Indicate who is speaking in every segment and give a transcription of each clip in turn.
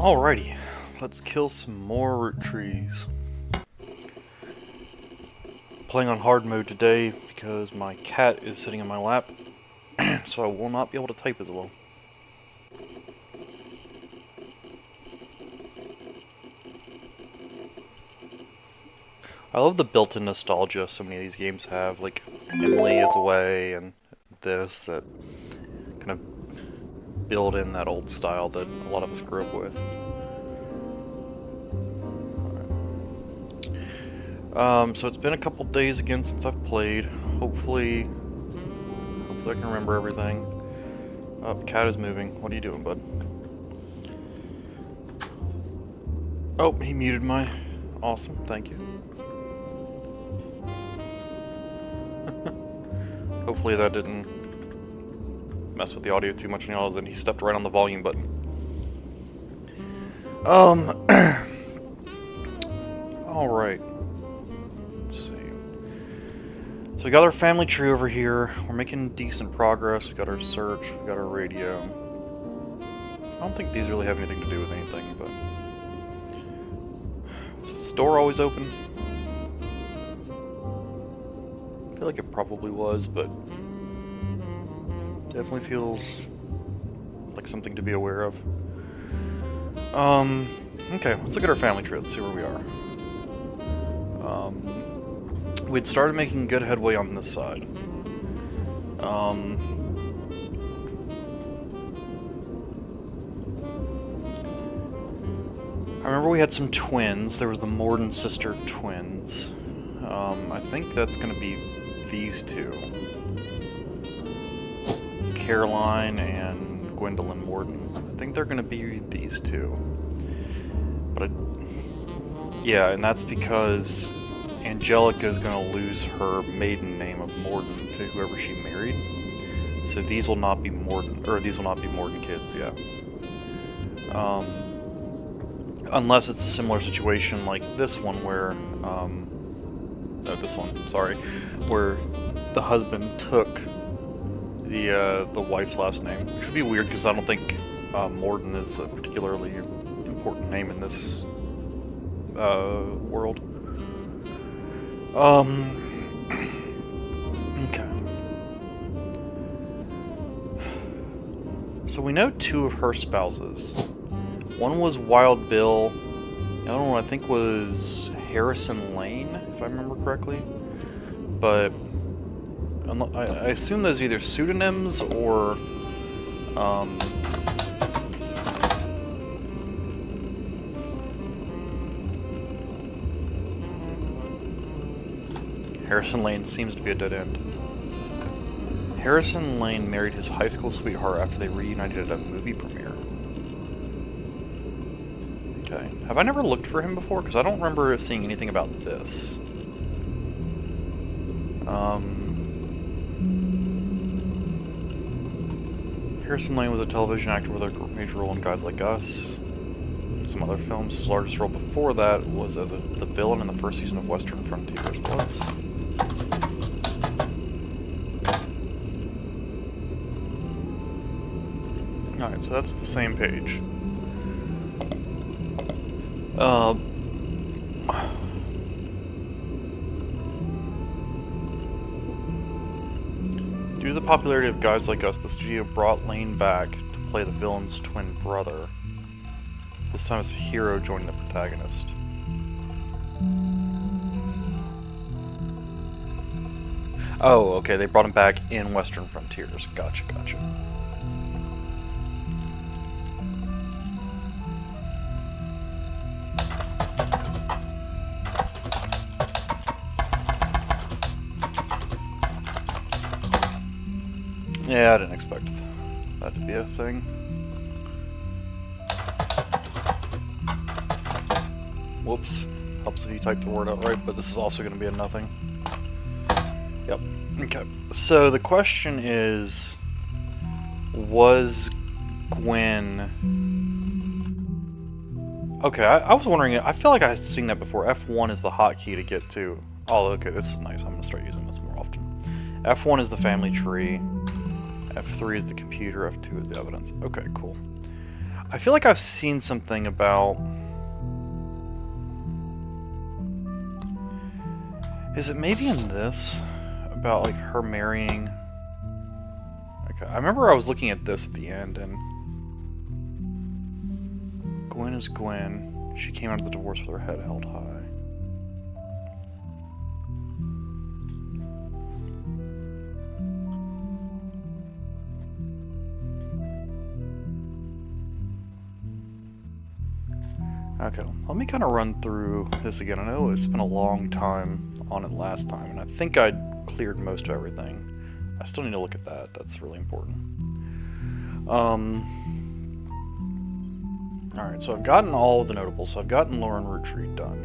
Speaker 1: Alrighty, let's kill some more root trees. Playing on hard mode today because my cat is sitting in my lap, so I will not be able to type as well. I love the built-in nostalgia so many of these games have, like Emily is Away and this, that kind of build in that old style that a lot of us grew up with. So it's been a couple days again since I've played. Hopefully I can remember everything. Oh, cat is moving. What are you doing, bud? Oh, he muted my... Awesome, thank you. Hopefully that didn't mess with the audio too much, and he stepped right on the volume button. Alright. Let's see. So we got our family tree over here. We're making decent progress. We got our search, we got our radio. I don't think these really have anything to do with anything, but... Was this door always open? I feel like it probably was, but definitely feels like something to be aware of. Okay, let's look at our family tree. Let's see where we are. We'd started making good headway on this side. I remember we had some twins. There was the Morden sister twins. I think that's going to be these two. Caroline and Gwendolyn Morden. I think they're going to be these two. But yeah, and that's because Angelica is going to lose her maiden name of Morden to whoever she married. So these will not be Morden, or these will not be Morden kids, yeah. Unless it's a similar situation like this one where, where the husband took the wife's last name, which would be weird because I don't think Morden is a particularly important name in this world. Okay. So we know two of her spouses. One was Wild Bill. The other one I think was Harrison Lane, if I remember correctly. But I assume those are either pseudonyms or Harrison Lane seems to be a dead end. Harrison Lane married his high school sweetheart after they reunited at a movie premiere. Okay. Have I never looked for him before? Because I don't remember seeing anything about this. Harrison Lane was a television actor with a major role in Guys Like Us. And some other films. His largest role before that was as the villain in the first season of Western Frontiers. Let's... Alright, so that's the same page. Due to the popularity of Guys Like Us, the studio brought Lane back to play the villain's twin brother. This time as a hero joining the protagonist. Oh, okay, they brought him back in Western Frontiers. Gotcha. Yeah, I didn't expect that to be a thing. Whoops. Helps if you type the word out right, but this is also going to be a nothing. Yep. Okay. So the question is, was Gwen... Okay, I was wondering, I feel like I had seen that before. F1 is the hotkey to get to... Oh, okay, this is nice. I'm going to start using this more often. F1 is the family tree. F3 is the computer, F2 is the evidence. Okay, cool. I feel like I've seen something about... Is it maybe in this? About, like, her marrying... Okay, I remember I was looking at this at the end, and... Gwen is Gwen. She came out of the divorce with her head held high. Okay, let me kind of run through this again. I know it's been a long time on it last time, and I think I cleared most of everything. I still need to look at that. That's really important. Alright, so I've gotten all of the notables. So I've gotten Lauren Roottrees done.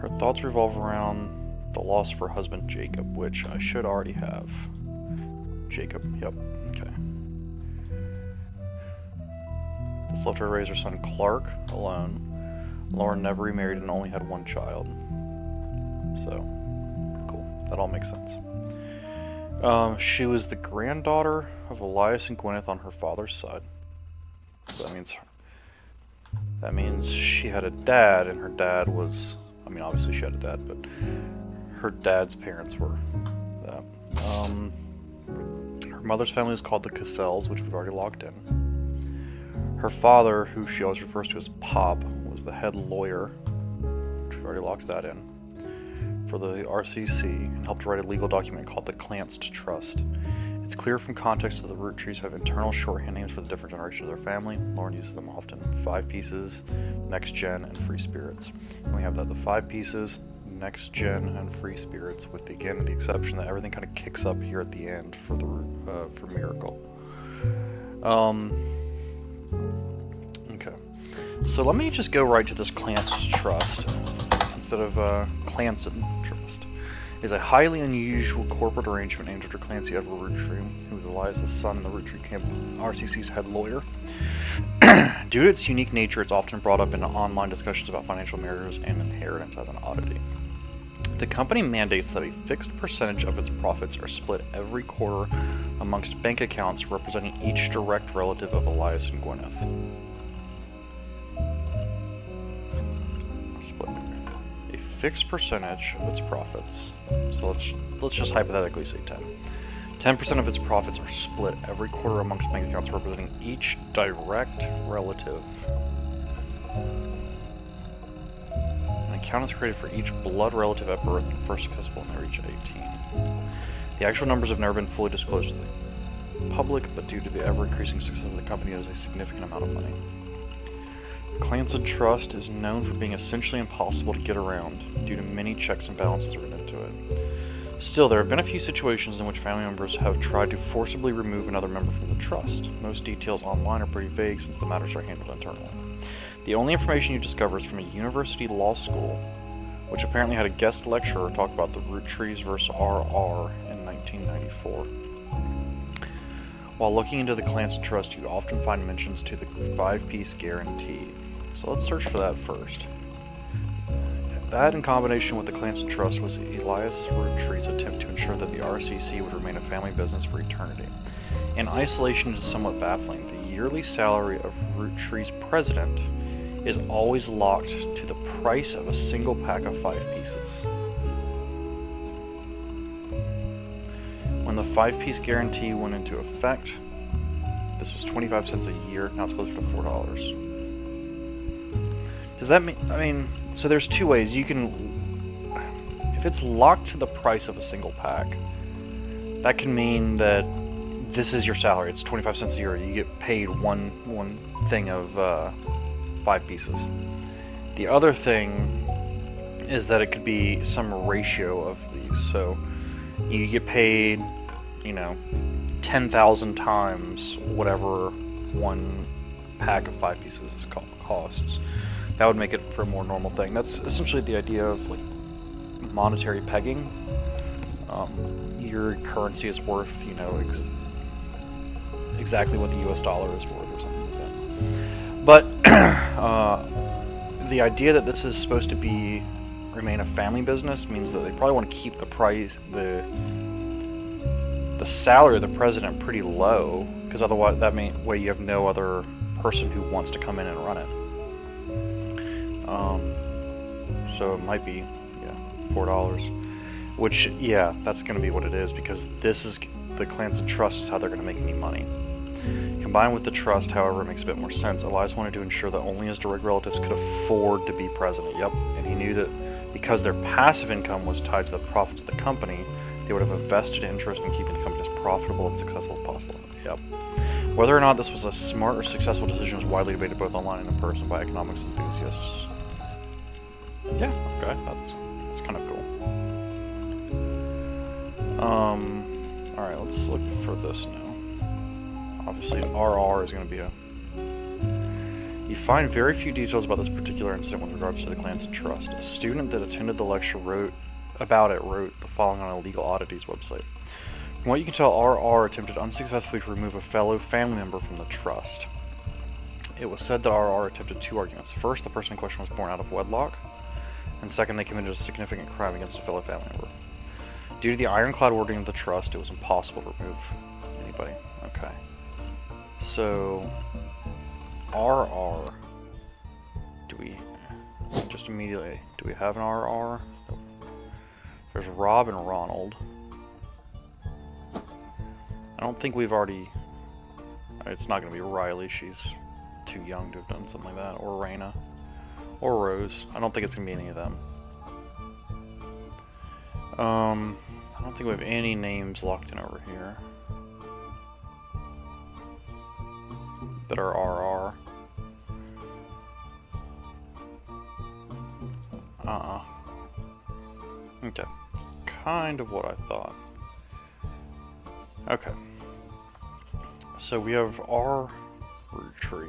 Speaker 1: Her thoughts revolve around the loss of her husband, Jacob, which I should already have. Jacob, yep, okay. This left her to raise her son Clark alone. Lauren never remarried and only had one child. So, cool. That all makes sense. She was the granddaughter of Elias and Gwyneth on her father's side. So that means she had a dad, and her dad was... I mean, obviously she had a dad, but her dad's parents were that. Her mother's family is called the Cassells, which we've already logged in. Her father, who she always refers to as Pop, was the head lawyer, which we've already logged that in, for the RCC, and helped write a legal document called the Clanced Trust. It's clear from context that the Roottrees have internal shorthand names for the different generations of their family. Lauren uses them often. 5 Pieces, Next Gen, and Free Spirits. And we have that the 5 Pieces, Next Gen, and Free Spirits, with the exception that everything kind of kicks up here at the end for the for Miracle. Okay, so let me just go right to this Clanced Trust instead of Clanced Trust. It is a highly unusual corporate arrangement named after Clancy Edward Roottrees, who was Elias' son and the Roottrees camp RCC's head lawyer. Due to its unique nature, it's often brought up in online discussions about financial matters and inheritance as an oddity. The company mandates that a fixed percentage of its profits are split every quarter amongst bank accounts representing each direct relative of Elias and Gwyneth. Split a fixed percentage of its profits. So let's just hypothetically say 10. 10% of its profits are split every quarter amongst bank accounts representing each direct relative. An account is created for each blood relative at birth and first accessible when they reach 18. The actual numbers have never been fully disclosed to the public, but due to the ever-increasing success of the company, it is a significant amount of money. Clanced Trust is known for being essentially impossible to get around due to many checks and balances written into it. Still, there have been a few situations in which family members have tried to forcibly remove another member from the trust. Most details online are pretty vague since the matters are handled internally. The only information you discover is from a university law school, which apparently had a guest lecturer talk about the Roottrees vs. RR in 1994. While looking into the Clanced Trust, you often find mentions to the 5-piece guarantee. So let's search for that first. That, in combination with the Clanced Trust, was Elias Roottrees' attempt to ensure that the RCC would remain a family business for eternity. In isolation, it is somewhat baffling. The yearly salary of Roottrees' president is always locked to the price of a single pack of 5 pieces. When the 5-piece guarantee went into effect, this was 25 cents a year, now it's closer to $4. Does that mean, so there's two ways. You can, if it's locked to the price of a single pack, that can mean that this is your salary. It's 25 cents a year. You get paid one thing of 5 pieces. The other thing is that it could be some ratio of these. So you get paid, 10,000 times whatever one pack of 5 pieces costs. That would make it for a more normal thing. That's essentially the idea of like monetary pegging. Your currency is worth, exactly what the US dollar is worth or something like that. But the idea that this is supposed to remain a family business means that they probably want to keep the the salary of the president pretty low, because otherwise that way you have no other person who wants to come in and run it. So it might be, yeah, $4. Which, yeah, that's going to be what it is, because this is the Clanson Trust is how they're going to make any money. Combined with the trust, however, it makes a bit more sense. Elias wanted to ensure that only his direct relatives could afford to be president. Yep, and he knew that because their passive income was tied to the profits of the company, they would have a vested interest in keeping the company as profitable and successful as possible. Yep. Whether or not this was a smart or successful decision was widely debated both online and in person by economics enthusiasts. Yeah, okay, that's kind of cool. Alright, let's look for this now. Obviously, an RR is going to be a... You find very few details about this particular incident with regards to the Clanson Trust. A student that attended the lecture wrote the following on a legal oddities website. From what you can tell, RR attempted unsuccessfully to remove a fellow family member from the trust. It was said that RR attempted two arguments. First, the person in question was born out of wedlock, and second, they committed a significant crime against a fellow family member. Due to the ironclad wording of the trust, it was impossible to remove anybody. Okay. So, RR. Do we just immediately? Do we have an RR? There's Rob and Ronald. I don't think we've already. It's not going to be Riley. She's too young to have done something like that. Or Raina. Or Rose. I don't think it's going to be any of them. I don't think we have any names locked in over here that are RR. Okay. Kind of what I thought. Okay. So we have our root tree.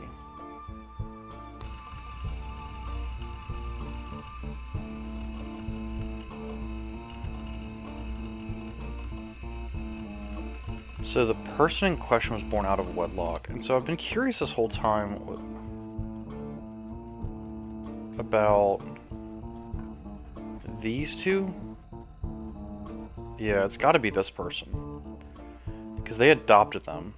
Speaker 1: So the person in question was born out of wedlock, and so I've been curious this whole time about these two. Yeah, it's got to be this person, because they adopted them.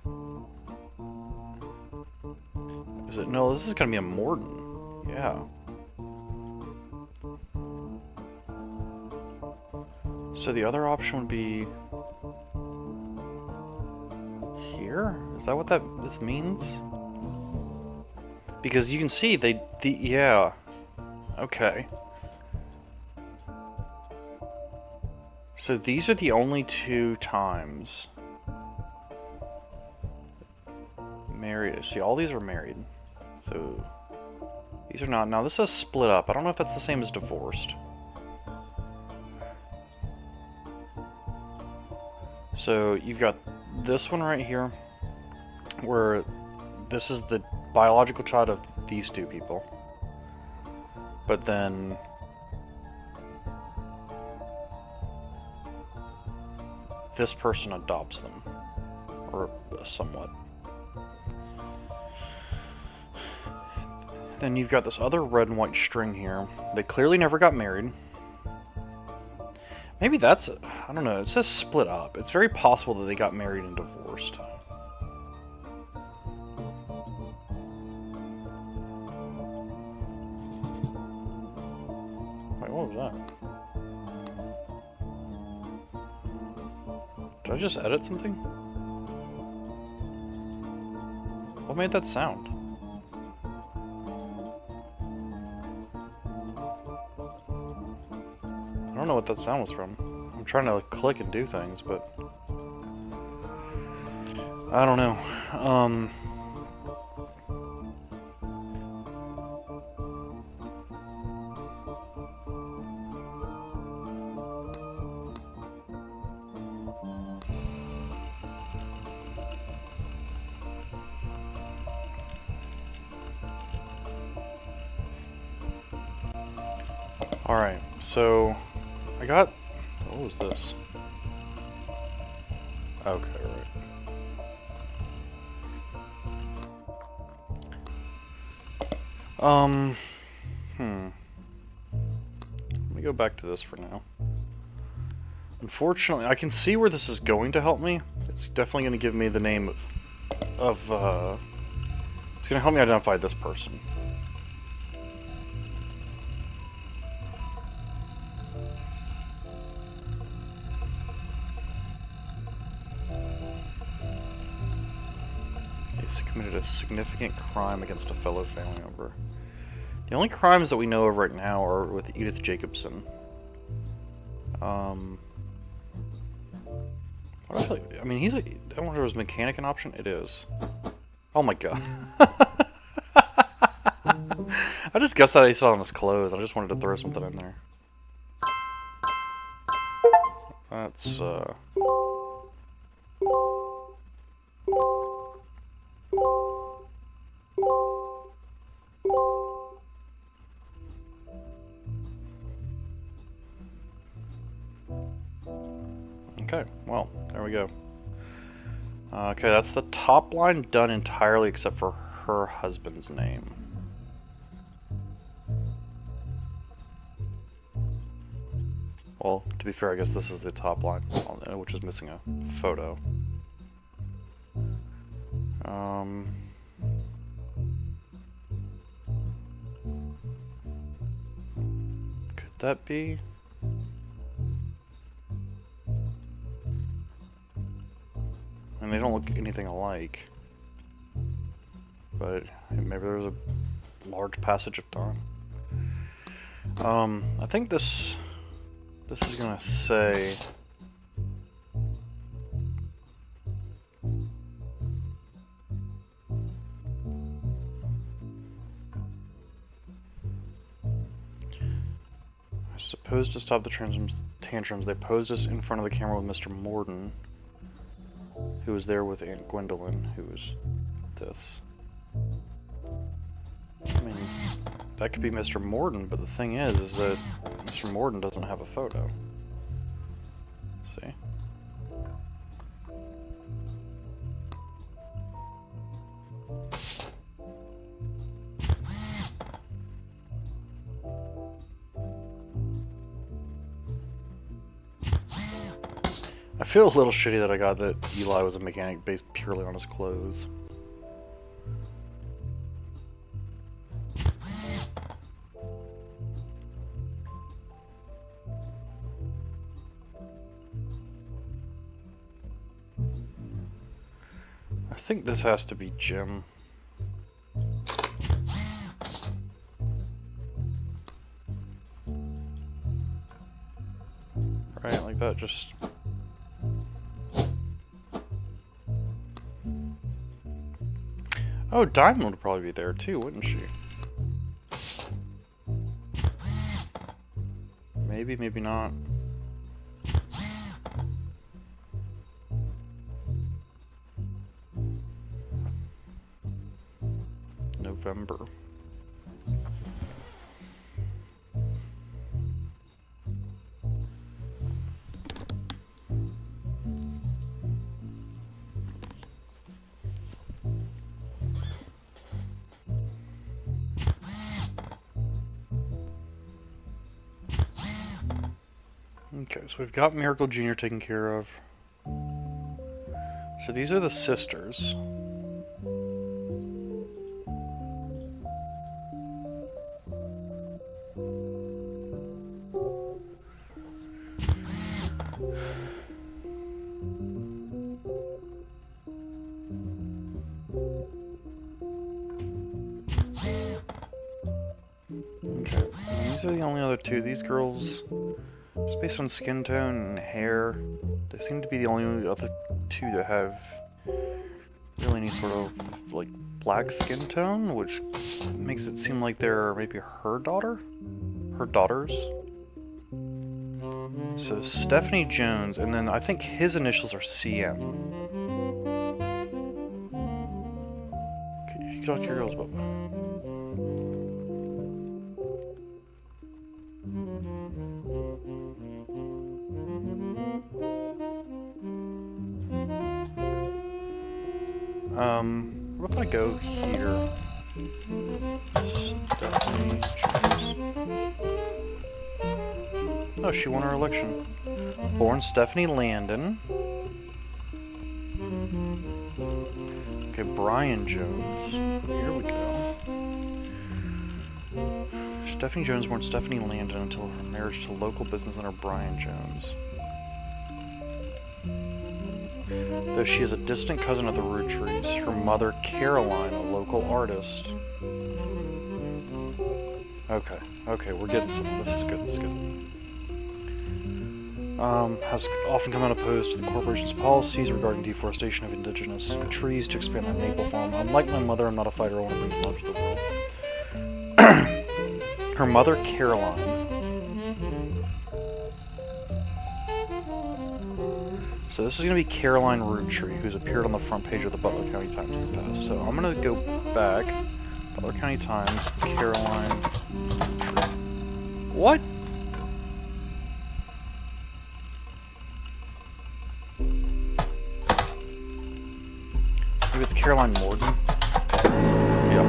Speaker 1: Is it? No, this is going to be a Morden. Yeah. So the other option would be here? Is that what this means? Because you can see yeah. Okay. So these are the only two times married. See, all these are married. So these are not. Now this says split up. I don't know if that's the same as divorced. So you've got this one right here, where this is the biological child of these two people. But then this person adopts them, or somewhat. Then you've got this other red and white string here. They clearly never got married. Maybe that's, I don't know, it says split up. It's very possible that they got married and divorced. Wait, what was that? Did I just edit something? What made that sound? I don't know what that sound was from. I'm trying to click and do things, but I don't know. Alright, so I got, what was this? Okay, right. Let me go back to this for now. Unfortunately, I can see where this is going to help me. It's definitely going to give me the name of it's going to help me identify this person. He's committed a significant crime against a fellow family member. The only crimes that we know of right now are with Edith Jacobson. I mean, I wonder if there's mechanic an option? It is. Oh my god. I just guessed that I saw on his clothes. I just wanted to throw something in there. That's, okay, well, there we go. Okay, that's the top line done entirely except for her husband's name. Well, to be fair, I guess this is the top line, which is missing a photo. Could that be? And they don't look anything alike. But maybe there's a large passage of time. I think this is gonna say I suppose to stop the tantrums, they posed us in front of the camera with Mr. Morden, who was there with Aunt Gwendolyn, who was this. I mean, that could be Mr. Morden, but the thing is that Mr. Morden doesn't have a photo. Let's see. I feel a little shitty that I got that Eli was a mechanic based purely on his clothes. I think this has to be Jim. Right, like that, just... Oh, Diamond would probably be there too, wouldn't she? Maybe, maybe not. November. Okay, so we've got Miracle Jr. taken care of. So these are the sisters. Okay, and these are the only other two. These girls, just based on skin tone and hair, they seem to be the only other two that have really any sort of like black skin tone, which makes it seem like they're maybe her daughters. So Stephanie Jones, and then I think his initials are CM. Okay, you can talk to your girls, Bubba. What if I go here? Stephanie Jones. Oh, she won her election. Born Stephanie Landon. Okay, Brian Jones. Here we go. Stephanie Jones born Stephanie Landon until her marriage to local business owner Brian Jones. Though she is a distant cousin of the Roottrees, her mother Caroline, a local artist. Okay, we're getting some. This is good. Has often come unopposed to the corporation's policies regarding deforestation of indigenous trees to expand their maple farm. Unlike my mother, I'm not a fighter. I want to bring love to the world. Her mother, Caroline. So this is going to be Caroline Roottrees, who's appeared on the front page of the Butler County Times in the past. So I'm going to go back. Butler County Times, Caroline Roottrees. What? Maybe it's Caroline Morgan? Yeah.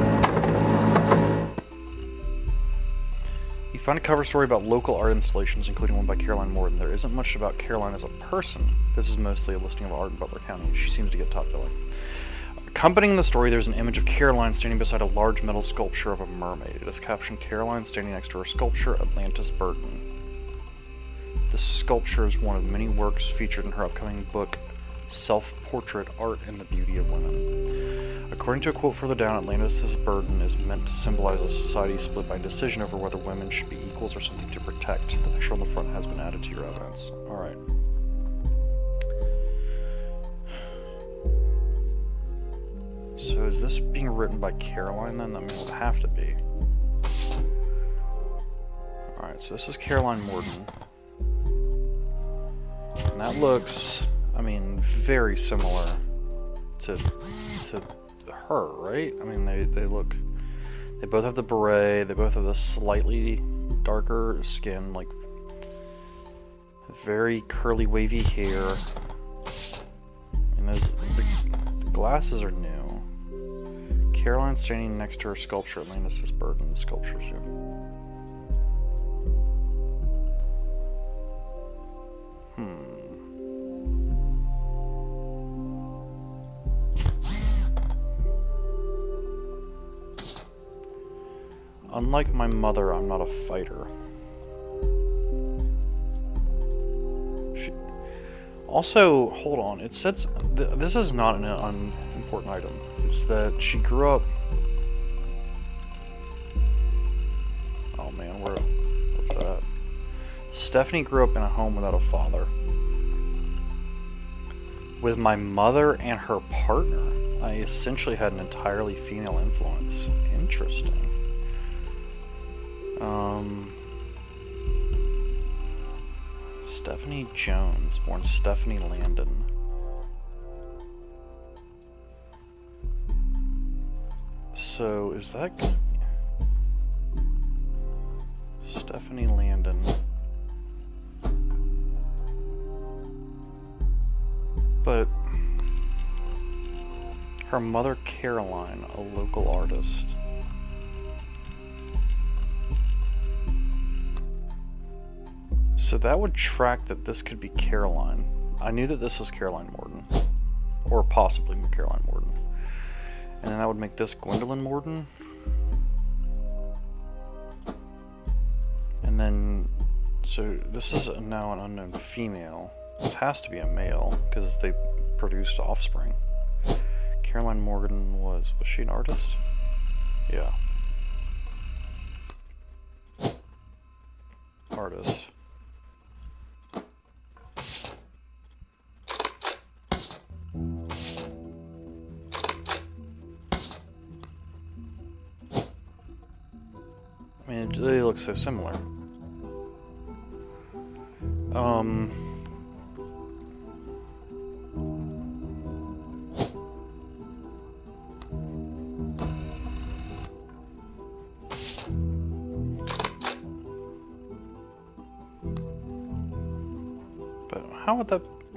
Speaker 1: You find a cover story about local art installations, including one by Caroline Morgan. There isn't much about Caroline as a person. This is mostly a listing of art in Butler County. She seems to get top billing. Accompanying the story, there's an image of Caroline standing beside a large metal sculpture of a mermaid. It is captioned, Caroline standing next to her sculpture, Atlantis Burton. This sculpture is one of many works featured in her upcoming book, Self-Portrait Art and the Beauty of Women. According to a quote further down, Atlantis' burden is meant to symbolize a society split by decision over whether women should be equals or something to protect. The picture on the front has been added to your evidence. Alright. So is this being written by Caroline then? I mean, it would have to be. Alright, so this is Caroline Morton. And that looks, I mean, very similar to her, right? I mean, they both have the beret, they both have the slightly darker skin, like very curly wavy hair. And the glasses are new. Caroline standing next to her sculpture, Atlantis' Burden, the sculpture's new. Unlike my mother, I'm not a fighter. Also, hold on, it says, this is not an unimportant item. It's that she grew up... Oh man, what's that? Stephanie grew up in a home without a father. With my mother and her partner, I essentially had an entirely female influence. Interesting. Stephanie Jones, born Stephanie Landon. So, is that... Stephanie Landon. But... her mother Caroline, a local artist. So that would track that this could be Caroline. I knew that this was Caroline Morton. Or possibly Caroline Morton. And then that would make this Gwendolyn Morton. And then... so this is now an unknown female. This has to be a male, because they produced offspring. Caroline Morgan was she an artist? Yeah. Artist. I mean, they look so similar. But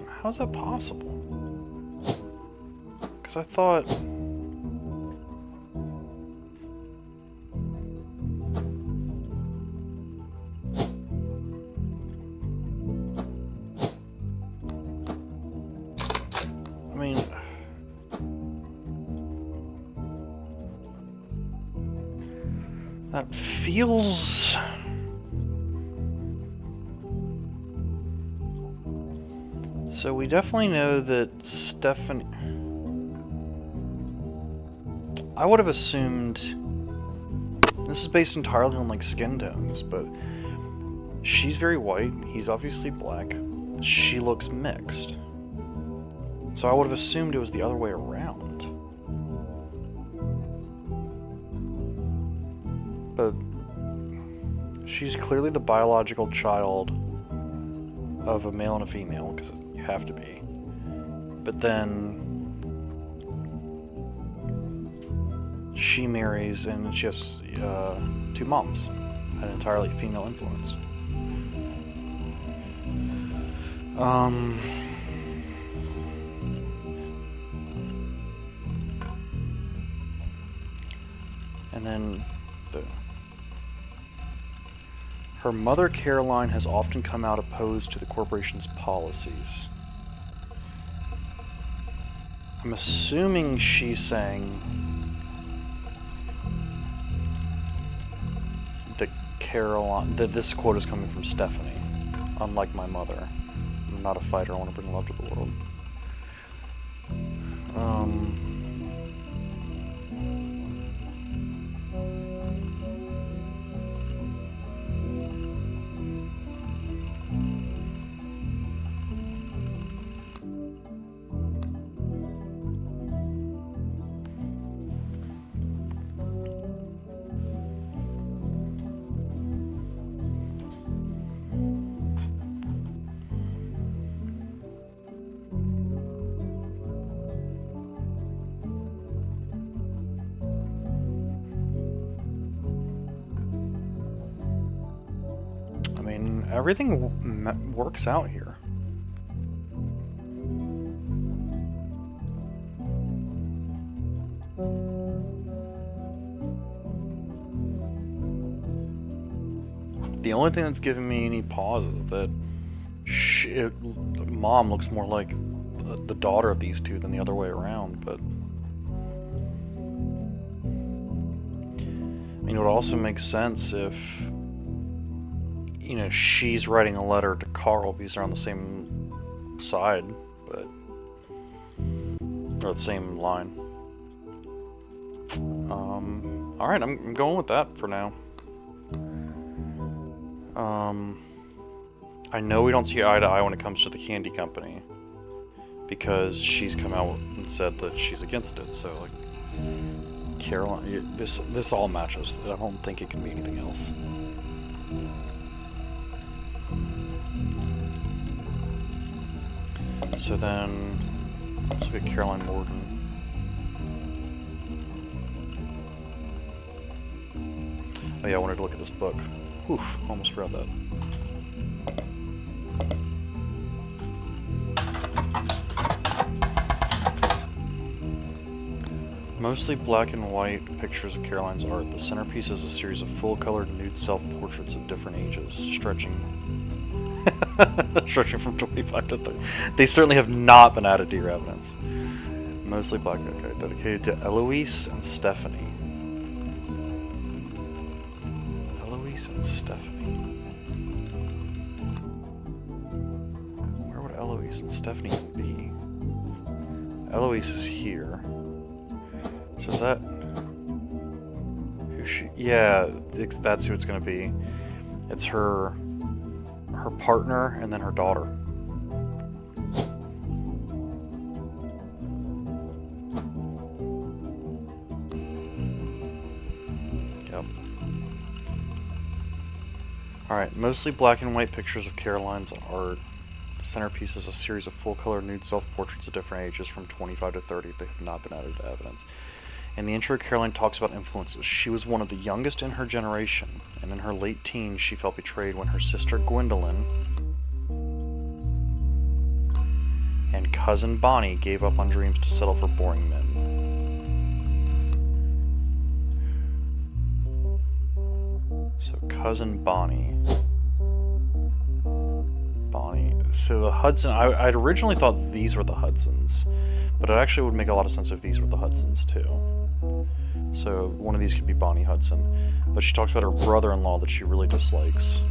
Speaker 1: how's that possible? Because I thought... That feels... So we definitely know that Stephanie... I would have assumed... This is based entirely on like skin tones, but she's very white, he's obviously black. She looks mixed. So I would have assumed it was the other way around. But she's clearly the biological child of a male and a female, because you have to be. But then she marries and she has 2 moms, an entirely female influence. And then her mother, Caroline, has often come out opposed to the corporation's policies. I'm assuming she's saying that this quote is coming from Stephanie. Unlike my mother, I'm not a fighter, I want to bring love to the world. Everything works out here. The only thing that's giving me any pause is that Mom looks more like the daughter of these two than the other way around, but... I mean, it would also make sense if... You know, she's writing a letter to Carl because they're on the same side, but... or the same line. Alright, I'm going with that for now. I know we don't see eye to eye when it comes to the candy company, because she's come out and said that she's against it, so, like... Caroline, this all matches. I don't think it can be anything else. So then, let's look at Caroline Morgan. Oh yeah, I wanted to look at this book. Oof, almost forgot that. Mostly black and white pictures of Caroline's art. The centerpiece is a series of full-colored nude self-portraits of different ages, stretching from 25 to 30. They certainly have not been added to your evidence. Mostly black, okay. Dedicated to Eloise and Stephanie. Eloise and Stephanie. Where would Eloise and Stephanie be? Eloise is here. So is that... who she... yeah, that's who it's going to be. It's her partner and then her daughter. Yep. Alright, mostly black and white pictures of Caroline's art. The centerpiece is a series of full-color nude self-portraits of different ages from 25 to 30. They have not been added to evidence. In the intro, Caroline talks about influences. She was one of the youngest in her generation, and in her late teens, she felt betrayed when her sister Gwendolyn and cousin Bonnie gave up on dreams to settle for boring men. So, cousin Bonnie. So the Hudson, I'd originally thought these were the Hudsons, but it actually would make a lot of sense if these were the Hudsons too. So one of these could be Bonnie Hudson. But she talks about her brother-in-law that she really dislikes.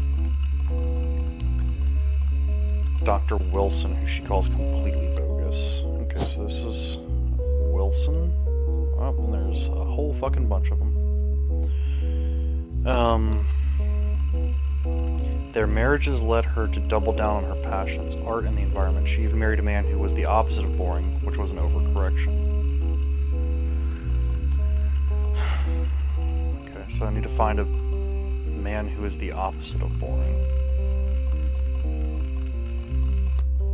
Speaker 1: Dr. Wilson, who she calls completely bogus. Okay, so this is Wilson. Oh, and there's a whole fucking bunch of them. Their marriages led her to double down on her passions, art and the environment. She even married a man who was the opposite of boring, which was an overcorrection. Okay, so I need to find a man who is the opposite of boring.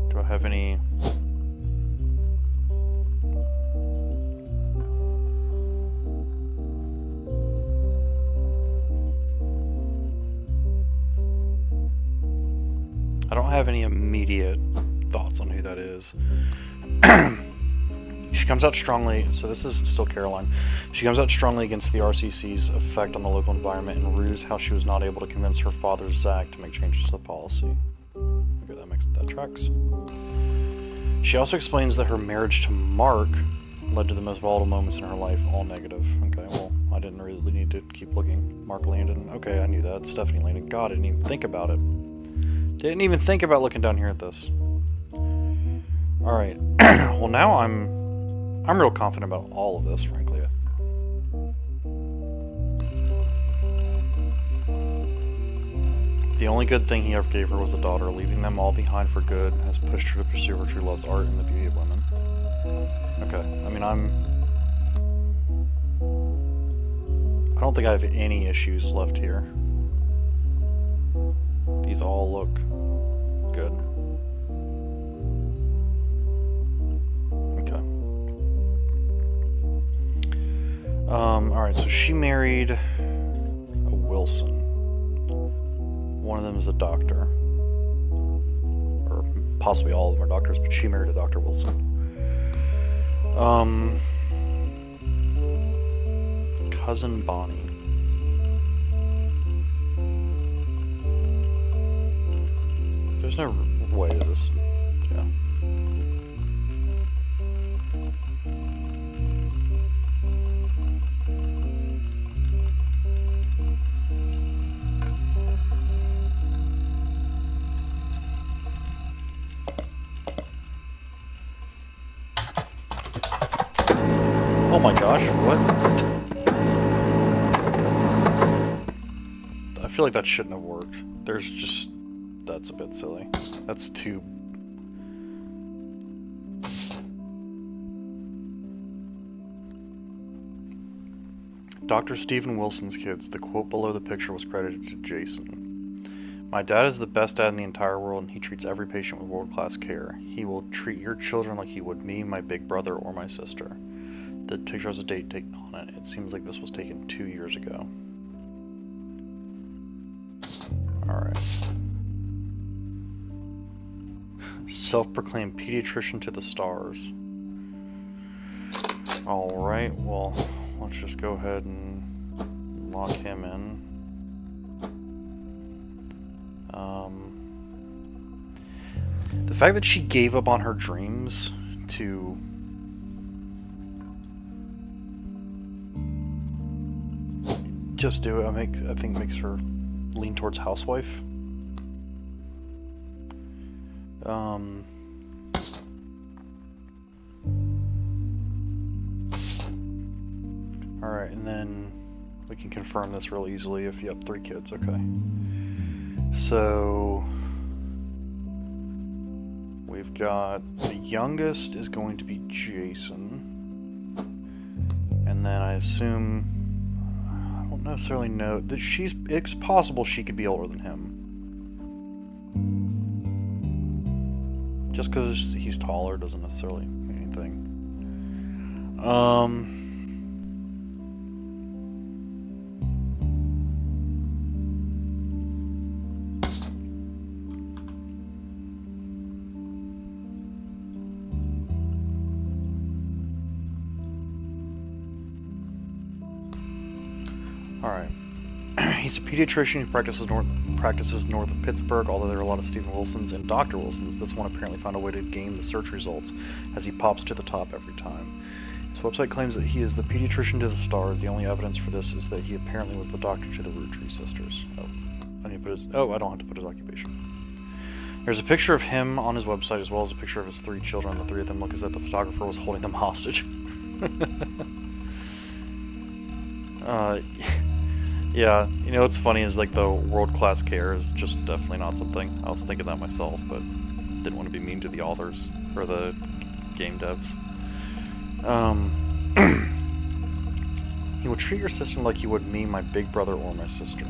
Speaker 1: Do I have any... I don't have any immediate thoughts on who that is. She comes out strongly, so this is still Caroline. She comes out strongly against the RCC's effect on the local environment and rues how she was not able to convince her father, Zach, to make changes to the policy. Okay, that tracks. She also explains that her marriage to Mark led to the most volatile moments in her life, all negative. Okay, well, I didn't really need to keep looking. Mark Landon. Okay, I knew that. Stephanie Landon. God, I didn't even think about it. Didn't even think about looking down here at this. Alright. Well, now I'm real confident about all of this, frankly. The only good thing he ever gave her was a daughter. Leaving them all behind for good has pushed her to pursue her true love's art and the beauty of women. Okay, I mean, I don't think I have any issues left here. These all look good. Okay. Alright, so she married a Wilson. One of them is a doctor. Or possibly all of them are doctors, but she married a Dr. Wilson. Cousin Bonnie. There's no way that this... yeah. Oh my gosh, what? I feel like that shouldn't have worked. There's just... that's a bit silly. That's too... Dr. Stephen Wilson's kids. The quote below the picture was credited to Jason. My dad is the best dad in the entire world, and he treats every patient with world-class care. He will treat your children like he would me, my big brother, or my sister. The picture has a date taken on it. It seems like this was taken 2 years ago. Alright. Self-proclaimed pediatrician to the stars. Alright, well, let's just go ahead and lock him in. The fact that she gave up on her dreams to just do it, I think makes her lean towards housewife. Alright, and then we can confirm this real easily if you have 3 kids, okay. So we've got the youngest is going to be Jason. And then I assume, I don't necessarily know that it's possible she could be older than him. Just because he's taller doesn't necessarily mean anything. Alright. He's a pediatrician who practices north of Pittsburgh, although there are a lot of Stephen Wilsons and Dr. Wilsons. This one apparently found a way to game the search results as he pops to the top every time. His website claims that he is the pediatrician to the stars. The only evidence for this is that he apparently was the doctor to the Roottrees sisters. Oh, I need to put his. Oh, I don't have to put his occupation. There's a picture of him on his website as well as a picture of his 3 children. The 3 of them look as if the photographer was holding them hostage. Yeah, you know what's funny is like the world-class care is just definitely not something. I was thinking that myself, but didn't want to be mean to the authors or the game devs. He would treat your sister like you would me, my big brother, or my sister.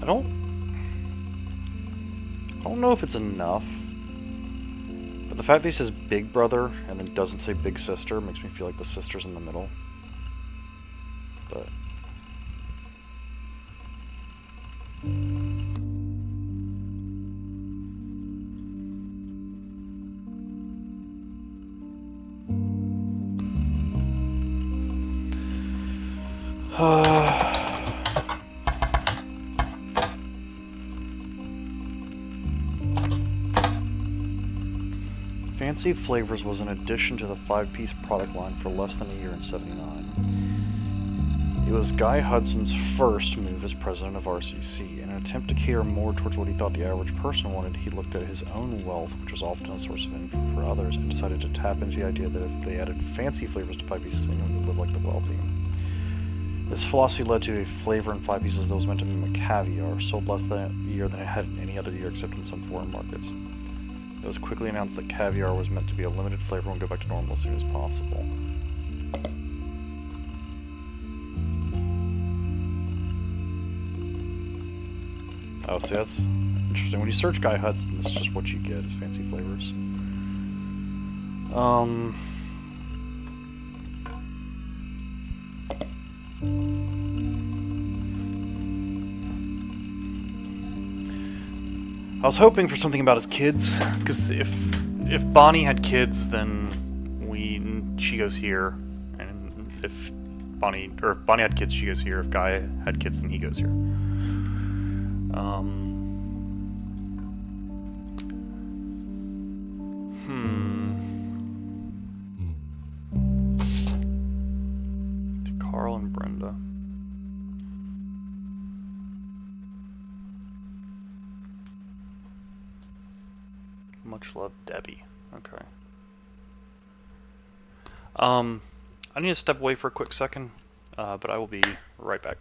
Speaker 1: I don't know if it's enough, but the fact that he says big brother and then doesn't say big sister makes me feel like the sister's in the middle. But Fancy Flavors was an addition to the 5-piece product line for less than a year in '79. It was Guy Hudson's first move as president of RCC. In an attempt to cater more towards what he thought the average person wanted, he looked at his own wealth, which was often a source of income for others, and decided to tap into the idea that if they added fancy flavors to 5 pieces, anyone would live like the wealthy. This philosophy led to a flavor in 5 pieces that was meant to mimic caviar, sold less than a year than it had in any other year except in some foreign markets. It was quickly announced that caviar was meant to be a limited flavor and go back to normal as soon as possible. Oh, see, that's interesting. When you search Guy Hudson, this is just what you get, is fancy flavors. I was hoping for something about his kids, because if Bonnie had kids, then she goes here, and if Bonnie had kids, she goes here. If Guy had kids, then he goes here. To Carl and Brenda. Much love, Debbie. Okay. I need to step away for a quick second, but I will be right back.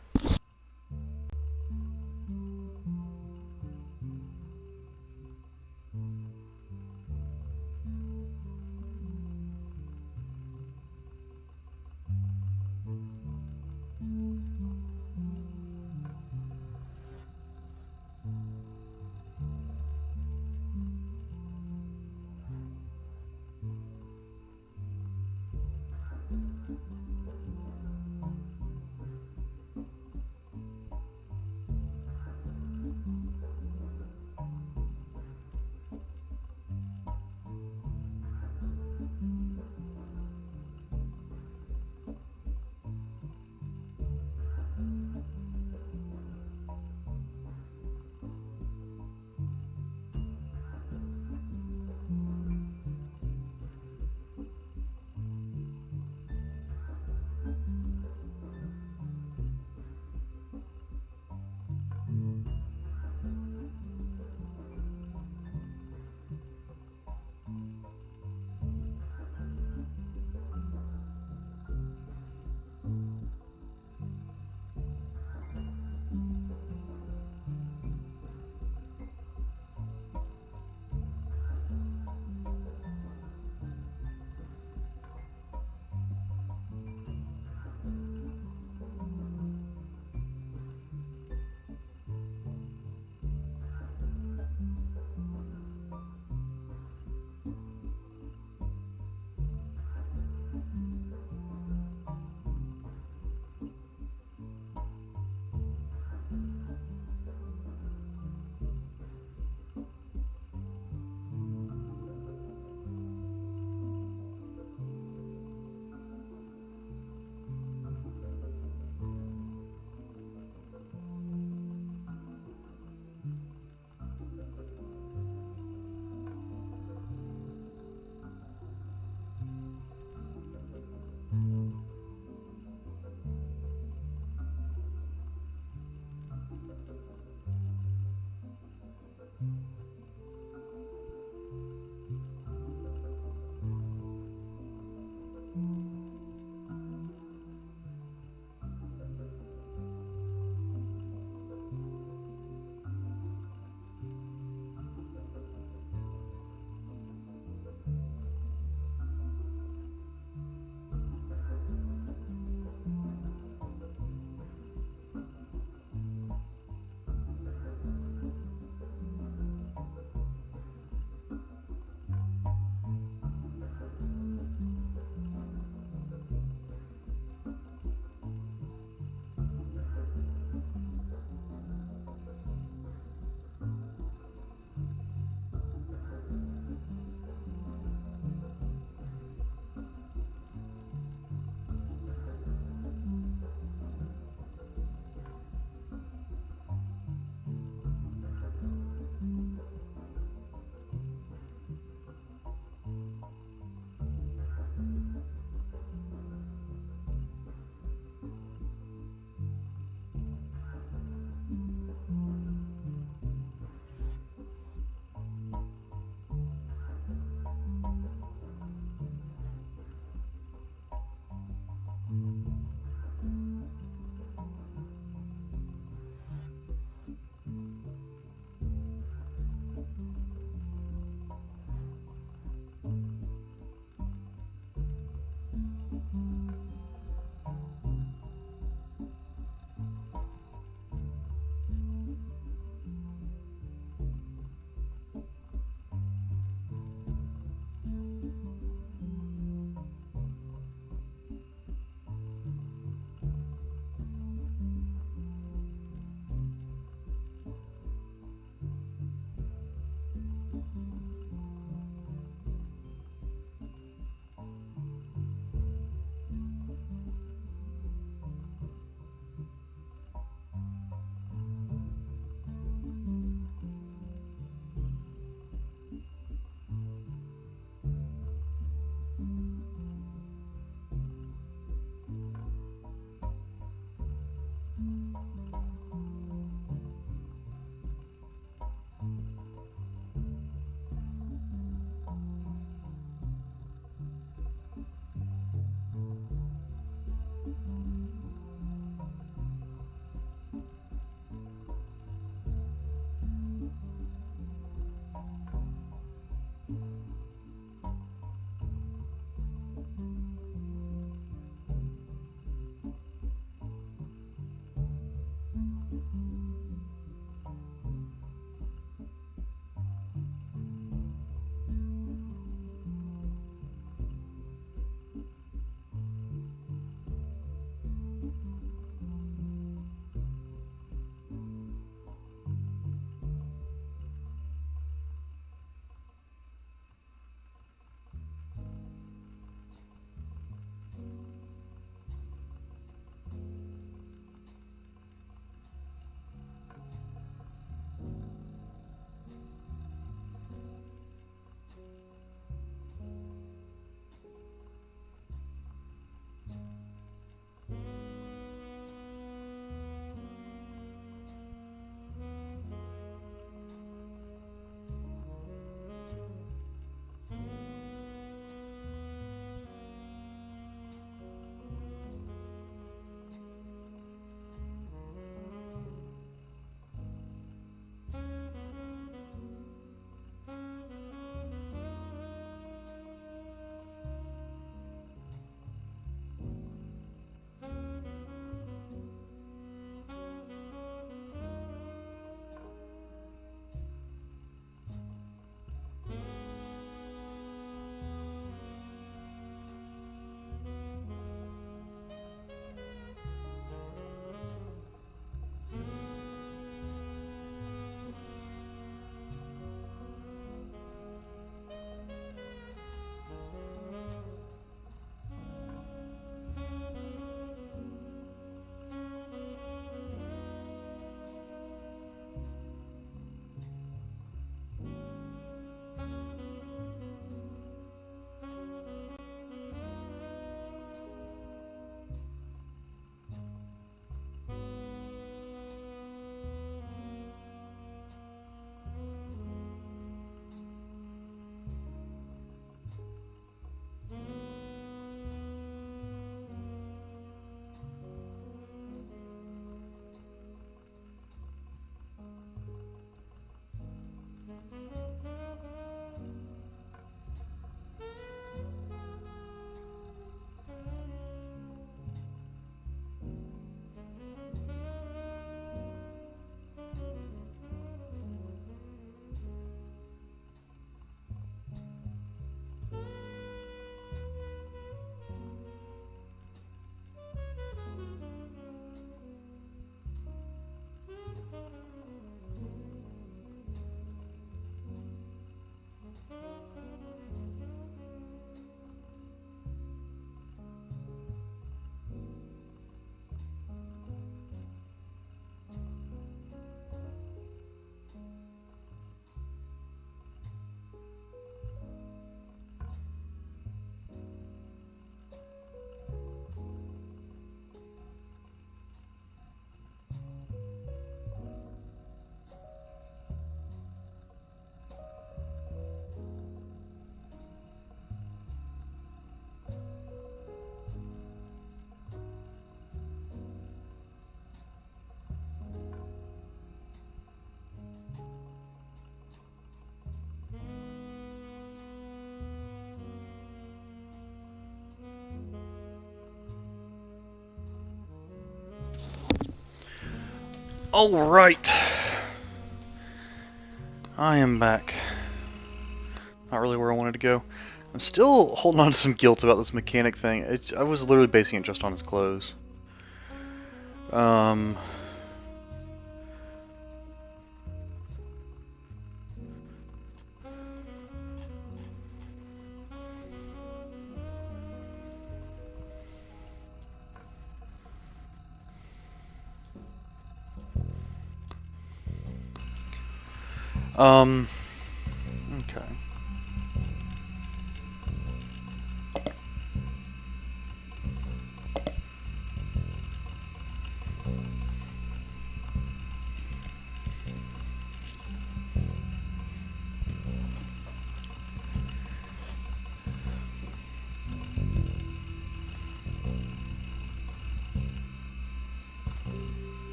Speaker 1: Alright. I am back. Not really where I wanted to go. I'm still holding on to some guilt about this mechanic thing. I was literally basing it just on his clothes. Okay.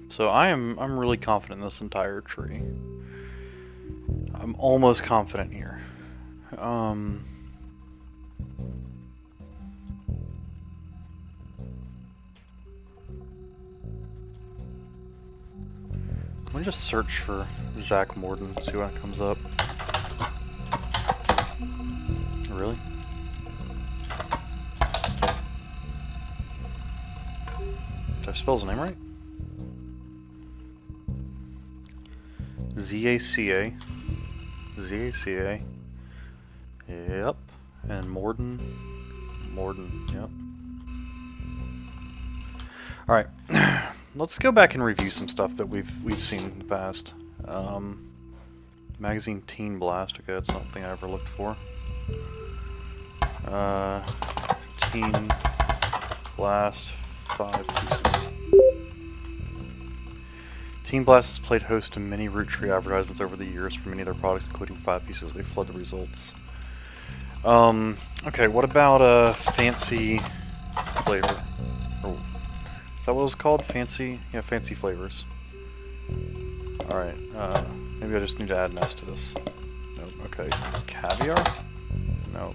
Speaker 1: So I'm really confident in this entire tree. I'm almost confident here. Let me just search for Zach Morden, see what comes up. Really? Did I spell his name right? Z-A-C-A. Z-A-C-A. Yep. And Morden. Morden, yep. Alright. Let's go back and review some stuff that we've seen in the past. Magazine Teen Blast. Okay, that's not something I ever looked for. Teen Blast, 5 pieces. Teen Blast has played host to many Roottrees advertisements over the years for many of their products, including 5 pieces. They flood the results. Okay, what about fancy flavor? Oh, is that what it was called? Fancy? Yeah, fancy flavors. Alright, maybe I just need to add an S to this. Nope, okay. Caviar? Nope.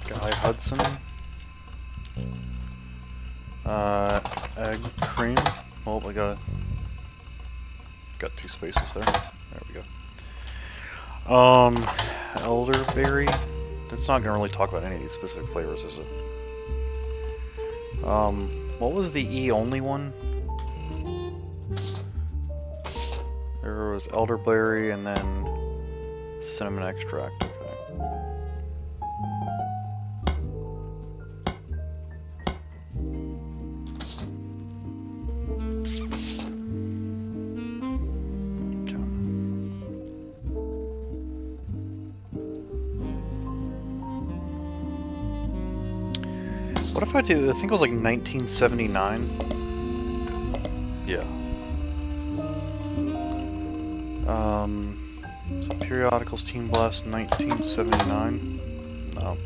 Speaker 1: Guy Hudson. Egg cream. Oh, I got 2 spaces there. There we go. Elderberry. It's not gonna really talk about any of these specific flavors, is it? What was the E only one? There was elderberry and then cinnamon extract. Okay. What if I do, I think it was like 1979? Yeah. So periodicals, Teen Blast, 1979? No.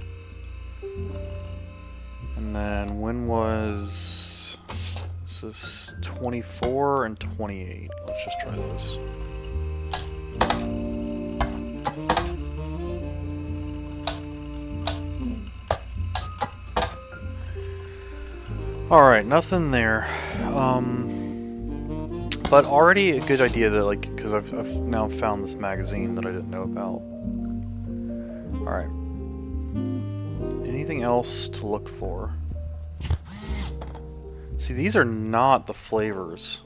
Speaker 1: And then when was, this is 24 and 28. Let's just try those. Alright, nothing there. But already a good idea that, like, because I've now found this magazine that I didn't know about. Alright. Anything else to look for? See, these are not the flavors.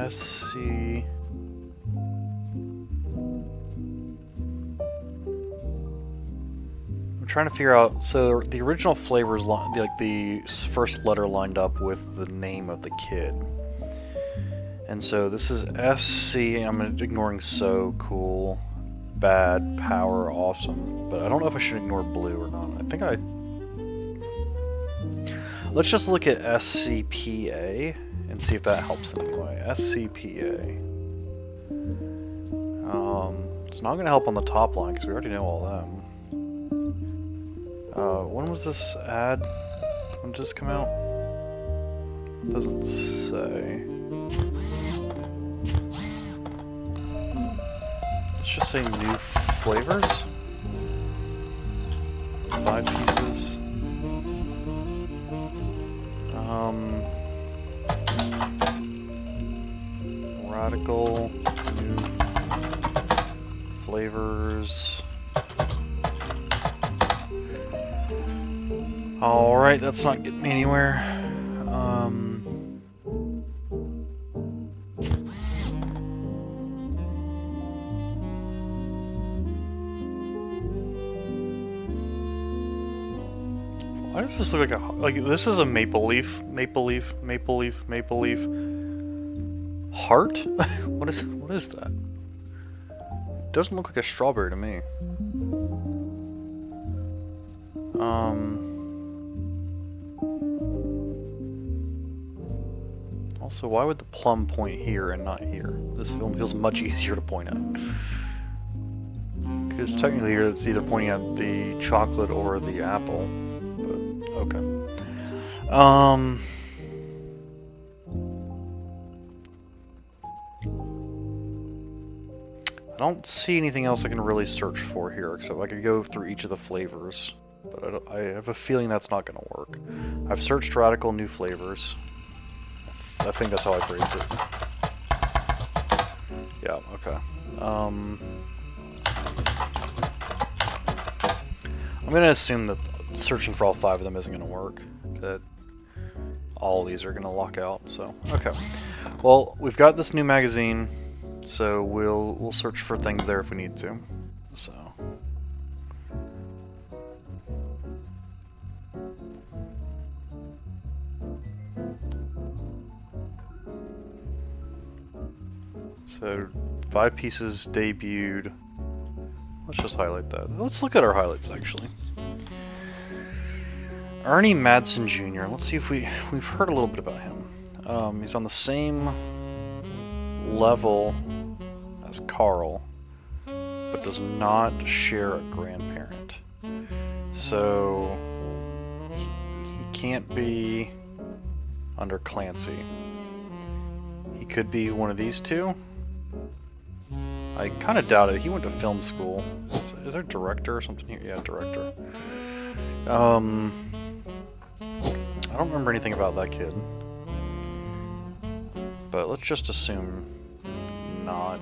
Speaker 1: SC. I'm trying to figure out. So the original flavors, like the first letter lined up with the name of the kid, and so this is SC. I'm ignoring so cool, bad, power, awesome, but I don't know if I should ignore blue or not. I think I. Let's just look at SCPA. And see if that helps in any way. SCPA. It's not going to help on the top line because we already know all them. When was this ad? When did this come out? Doesn't say. Let's just say new flavors. 5 pieces. Radical new flavors. Alright, that's not getting me anywhere. Why does this look like this is a maple leaf heart? What is that? It doesn't look like a strawberry to me. Also, why would the plum point here and not here? This film feels much easier to point at. Because technically here it's either pointing at the chocolate or the apple. But, okay. I don't see anything else I can really search for here, except I could go through each of the flavors. But I have a feeling that's not going to work. I've searched radical new flavors. I think that's how I phrased it. Yeah, okay. I'm going to assume that searching for all 5 of them isn't going to work. That all of these are going to lock out, so, okay. Well, we've got this new magazine, so we'll search for things there if we need to. So. So, 5 pieces debuted. Let's just highlight that. Let's look at our highlights, actually. Ernie Madsen Jr. Let's see if we've heard a little bit about him. He's on the same level as Carl, but does not share a grandparent. So, he can't be under Clancy. He could be one of these two. I kind of doubt it. He went to film school. Is there a director or something here? Yeah, director. I don't remember anything about that kid. But let's just assume not.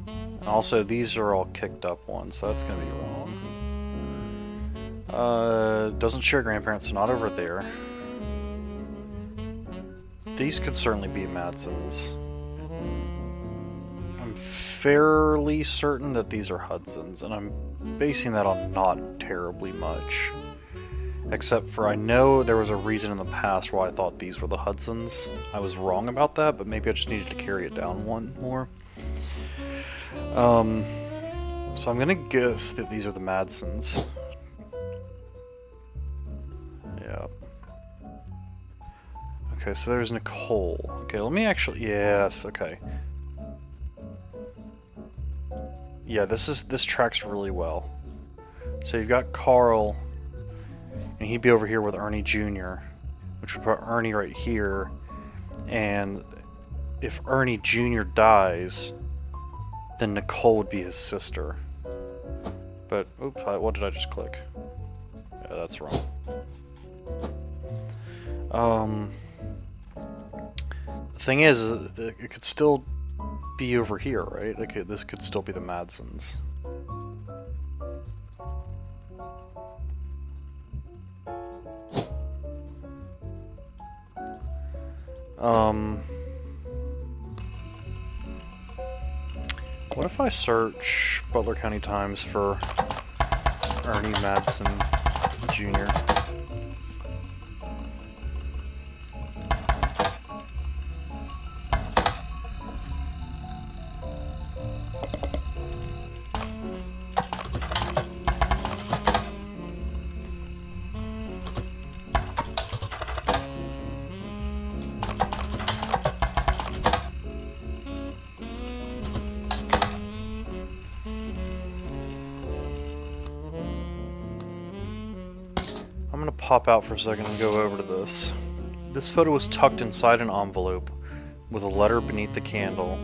Speaker 1: And also, these are all kicked up ones, so that's going to be wrong. Doesn't share grandparents, so not over there. These could certainly be Madsens. I'm fairly certain that these are Hudsons, and I'm basing that on not terribly much. Except for I know there was a reason in the past why I thought these were the Hudsons. I was wrong about that, but maybe I just needed to carry it down one more. So I'm gonna guess that these are the Madsens. Yeah. Okay, so there's Nicole. Okay, let me actually... Yes, okay. Yeah, this tracks really well. So you've got Carl, and he'd be over here with Ernie Jr., which would put Ernie right here. And if Ernie Jr. dies, then Nicole would be his sister. But, oops, what did I just click? Yeah, that's wrong. The thing is, it could still be over here, right? Okay, this could still be the Madsens. What if I search Butler County Times for Ernie Madsen Jr.? gonna pop out for a second and go over to this. This photo was tucked inside an envelope with a letter beneath the candle.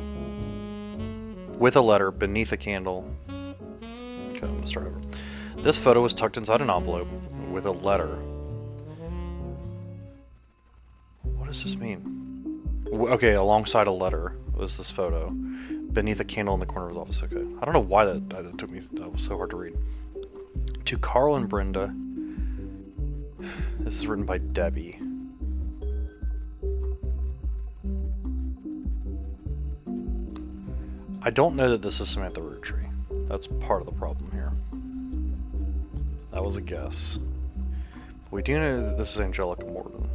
Speaker 1: With a letter beneath a candle. Okay, I'm gonna start over. This photo was tucked inside an envelope with a letter. What does this mean? Okay, alongside a letter was this photo. Beneath a candle in the corner of his office. Okay. I don't know why that took me. That was so hard to read. To Carl and Brenda. This is written by Debbie. I don't know that this is Samantha Roottrees. That's part of the problem here. That was a guess. But we do know that this is Angelica Morton.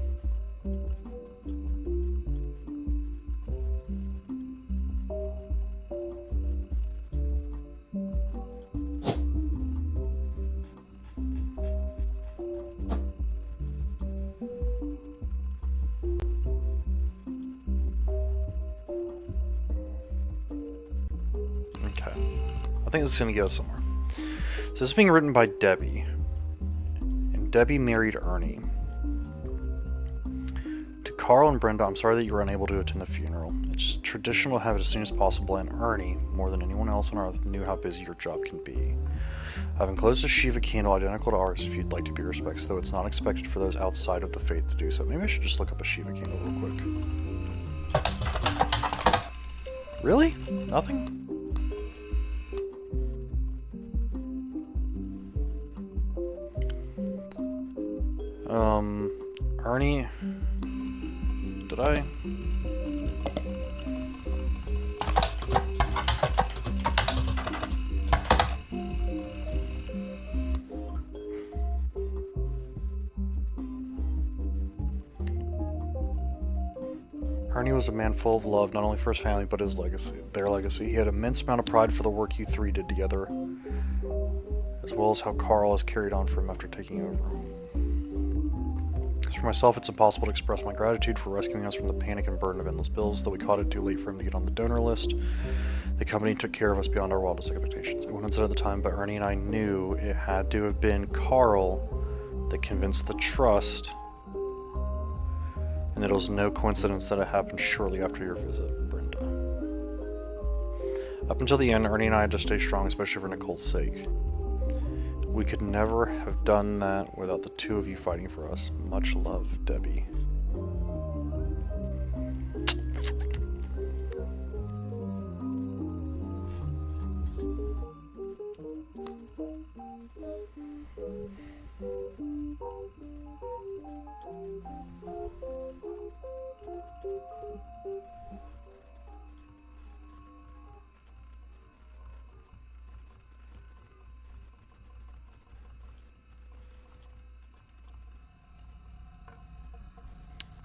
Speaker 1: I think this is going to get us somewhere. So this is being written by Debbie. And Debbie married Ernie. To Carl and Brenda, I'm sorry that you were unable to attend the funeral. It's traditional to have it as soon as possible, and Ernie, more than anyone else on earth, knew how busy your job can be. I've enclosed a Shiva candle identical to ours if you'd like to pay respects, though it's not expected for those outside of the faith to do so. Maybe I should just look up a Shiva candle real quick. Really? Nothing? Ernie, did I? Ernie was a man full of love, not only for his family, but his legacy, their legacy. He had an immense amount of pride for the work you three did together, as well as how Carl has carried on for him after taking over. For myself, it's impossible to express my gratitude for rescuing us from the panic and burden of endless bills, though we caught it too late for him to get on the donor list. The company took care of us beyond our wildest expectations. It wasn't said at the time, but Ernie and I knew it had to have been Carl that convinced the trust, and it was no coincidence that it happened shortly after your visit, Brenda. Up until the end, Ernie and I had to stay strong, especially for Nicole's sake. We could never have done that without the two of you fighting for us. Much love, Debbie.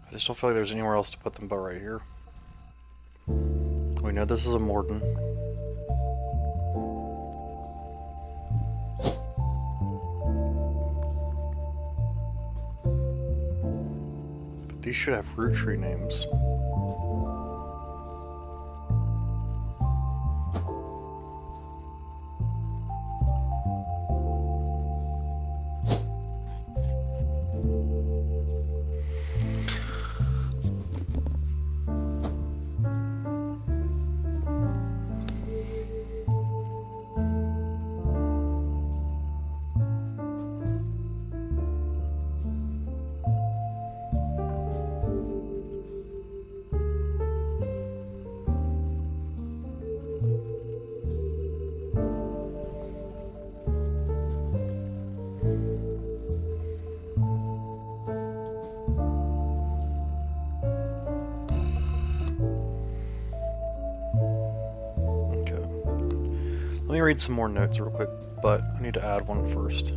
Speaker 1: I just don't feel like there's anywhere else to put them but right here. We know this is a Morton. But these should have Roottrees names. Let me read some more notes real quick, but I need to add one first.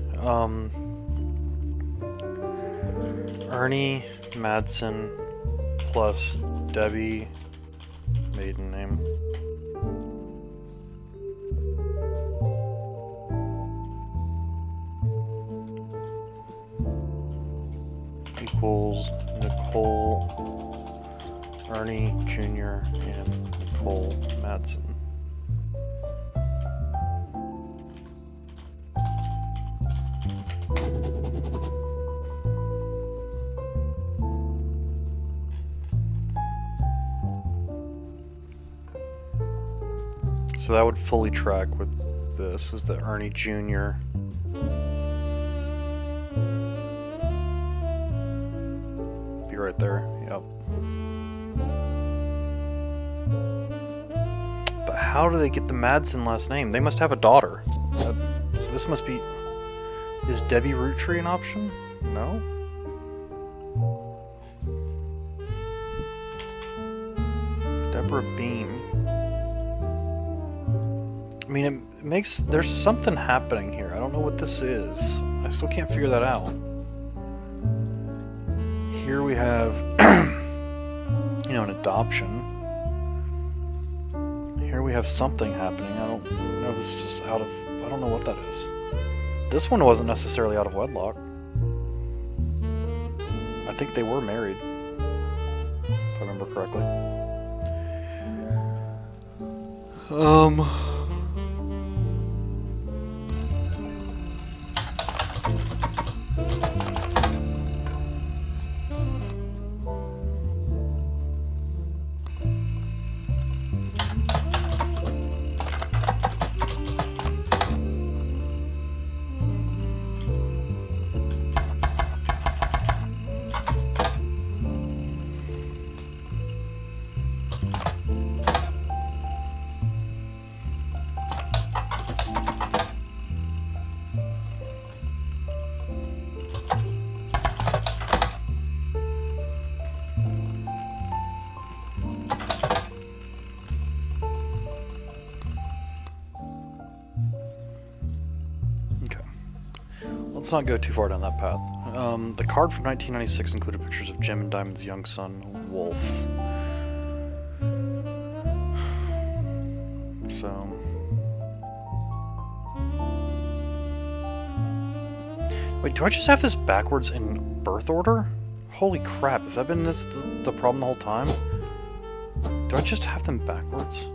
Speaker 1: Ernie Madsen plus Debbie, maiden name. Equals Nicole, Ernie Jr. and Nicole Madsen. So that would fully track with this, is that Ernie Jr. Be right there, yep. But how do they get the Madsen last name? They must have a daughter. So this must be... Is Debbie Roottrees an option? No? Deborah Beam. I mean, it makes... There's something happening here. I don't know what this is. I still can't figure that out. Here we have, you know, an adoption. Here we have something happening. I don't know if this is out of... I don't know what that is. This one wasn't necessarily out of wedlock. I think they were married, if I remember correctly. Let's not go too far down that path. The card from 1996 included pictures of Jim and Diamond's young son, Wolf. So... Wait, do I just have this backwards in birth order? Holy crap, has that been the problem the whole time? Do I just have them backwards?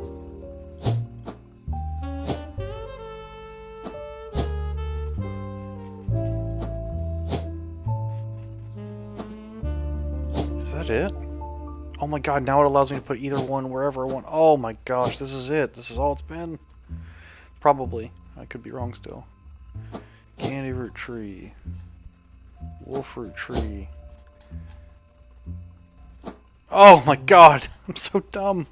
Speaker 1: It? Oh my god, now it allows me to put either one wherever I want. Oh my gosh, this is it. This is all it's been. Probably. I could be wrong still. Candy root tree. Wolf root tree. Oh my god, I'm so dumb.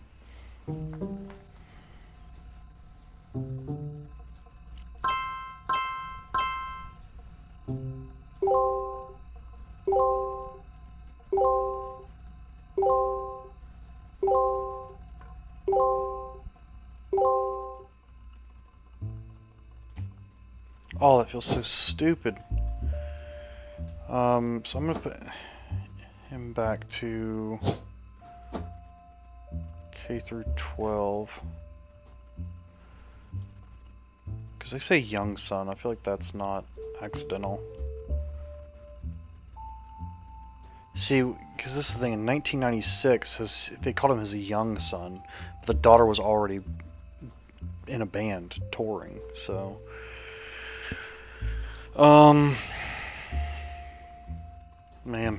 Speaker 1: Oh, that feels so stupid. So I'm gonna put him back to K through 12. Because they say young son, I feel like that's not accidental. See, because this is the thing, in 1996, they called him his young son, but the daughter was already in a band, touring, so... Man.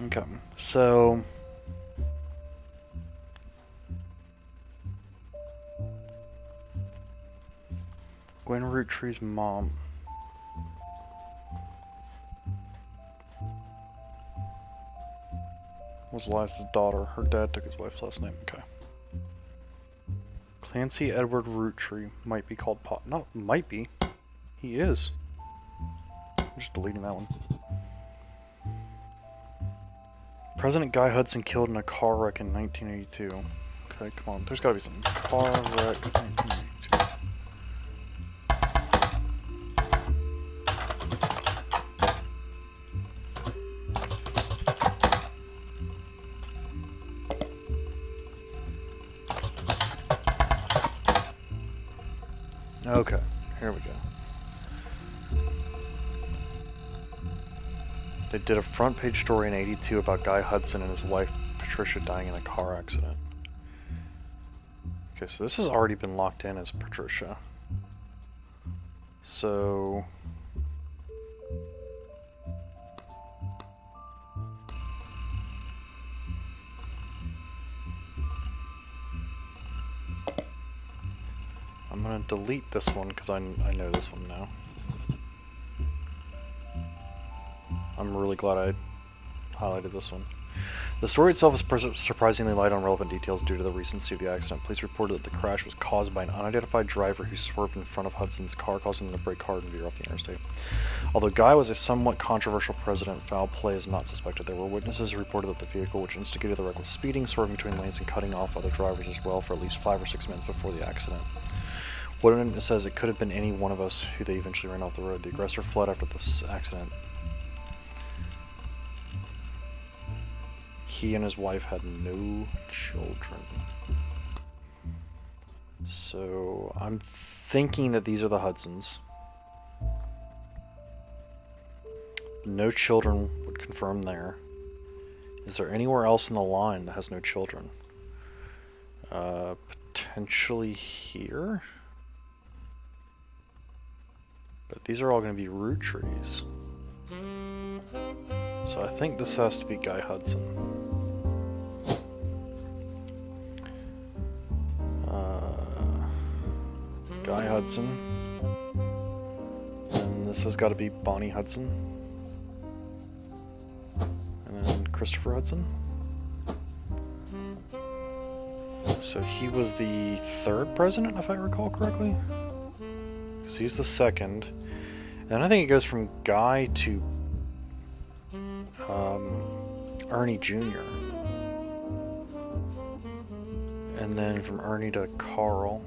Speaker 1: Okay, so... Gwen Roottrees' mom. Was Eliza's daughter. Her dad took his wife's last name. Okay. Clancy Edward Roottree might be called Pop. No, might be. He is. I'm just deleting that one. President Guy Hudson killed in a car wreck in 1982. Okay, come on. There's gotta be something. Car wreck 1982. Okay, here we go. They did a front page story in '82 about Guy Hudson and his wife Patricia dying in a car accident. Okay, so this has already been locked in as Patricia. So... I'm gonna delete this one because I know this one now. I'm really glad I highlighted this one. The story itself is surprisingly light on relevant details due to the recency of the accident. Police reported that the crash was caused by an unidentified driver who swerved in front of Hudson's car, causing them to brake hard and veer off the interstate. Although Guy was a somewhat controversial president, foul play is not suspected. There were witnesses who reported that the vehicle, which instigated the wreck, was speeding, swerving between lanes, and cutting off other drivers as well for at least 5 or 6 minutes before the accident. One witness says it could have been any one of us who they eventually ran off the road. The aggressor fled after this accident. He and his wife had no children. So I'm thinking that these are the Hudsons. No children would confirm there. Is there anywhere else in the line that has no children? Potentially here? But these are all going to be Roottrees. So I think this has to be Guy Hudson. Guy Hudson. And this has got to be Bonnie Hudson. And then Christopher Hudson. So he was the 3rd president, if I recall correctly. Because he's the 2nd. And I think it goes from Guy to Ernie Jr. And then from Ernie to Carl.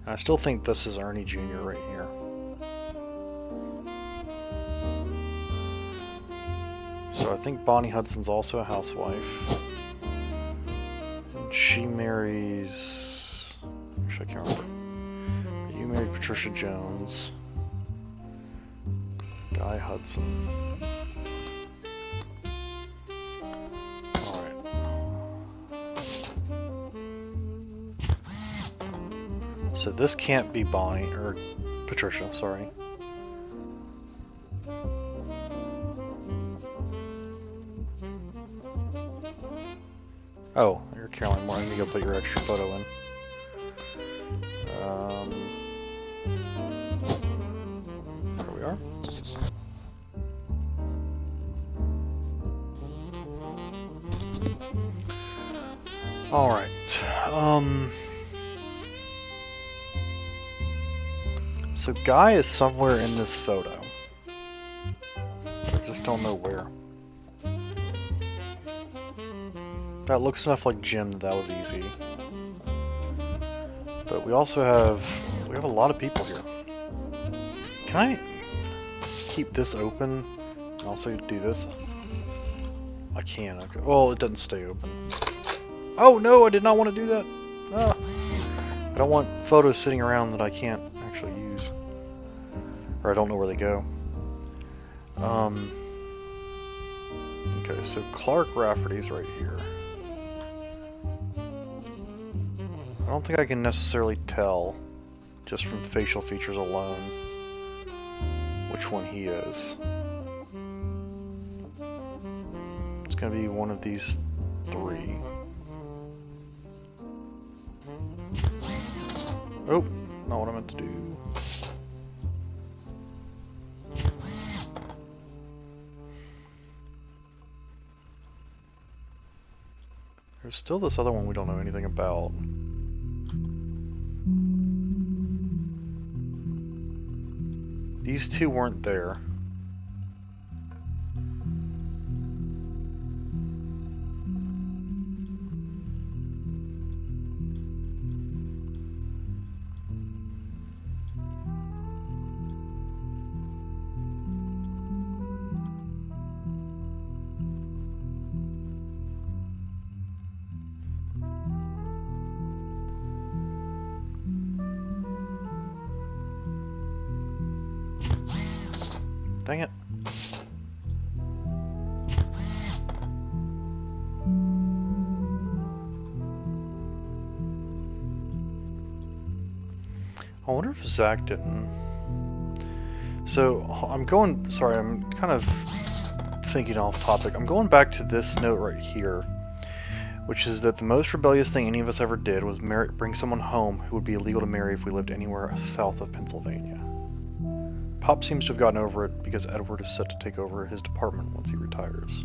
Speaker 1: I still think this is Ernie Jr. right here. So I think Bonnie Hudson's also a housewife. And she marries... Actually, I can't remember. You married Patricia Jones. Guy Hudson. So this can't be Bonnie, or Patricia, sorry. Oh, you're Caroline Moore. Let me go put your extra photo in. There we are. Alright. So Guy is somewhere in this photo. I just don't know where. That looks enough like Jim that was easy. But we also have a lot of people here. Can I keep this open and also do this? I can, okay. Well, it doesn't stay open. Oh no, I did not want to do that. Ah. I don't want photos sitting around that I can't actually use. Or I don't know where they go. Okay, so Clark Rafferty's right here. I don't think I can necessarily tell, just from facial features alone, which one he is. It's gonna be one of these 3. Oh, not what I meant to do. There's still this other one we don't know anything about. These 2 weren't there. Dang it. I wonder if Zach didn't. So, I'm kind of thinking off topic. I'm going back to this note right here, which is that the most rebellious thing any of us ever did was bring someone home who would be illegal to marry if we lived anywhere south of Pennsylvania. Pop seems to have gotten over it because Edward is set to take over his department once he retires.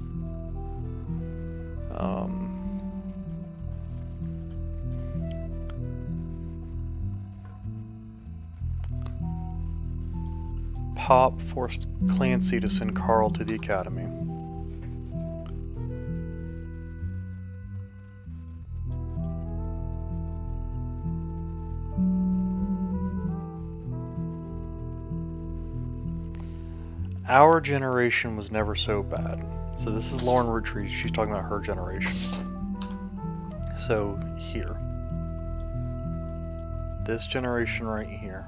Speaker 1: Pop forced Clancy to send Carl to the academy. Our generation was never so bad. So this is Lauren Roottrees. She's talking about her generation. So here. This generation right here.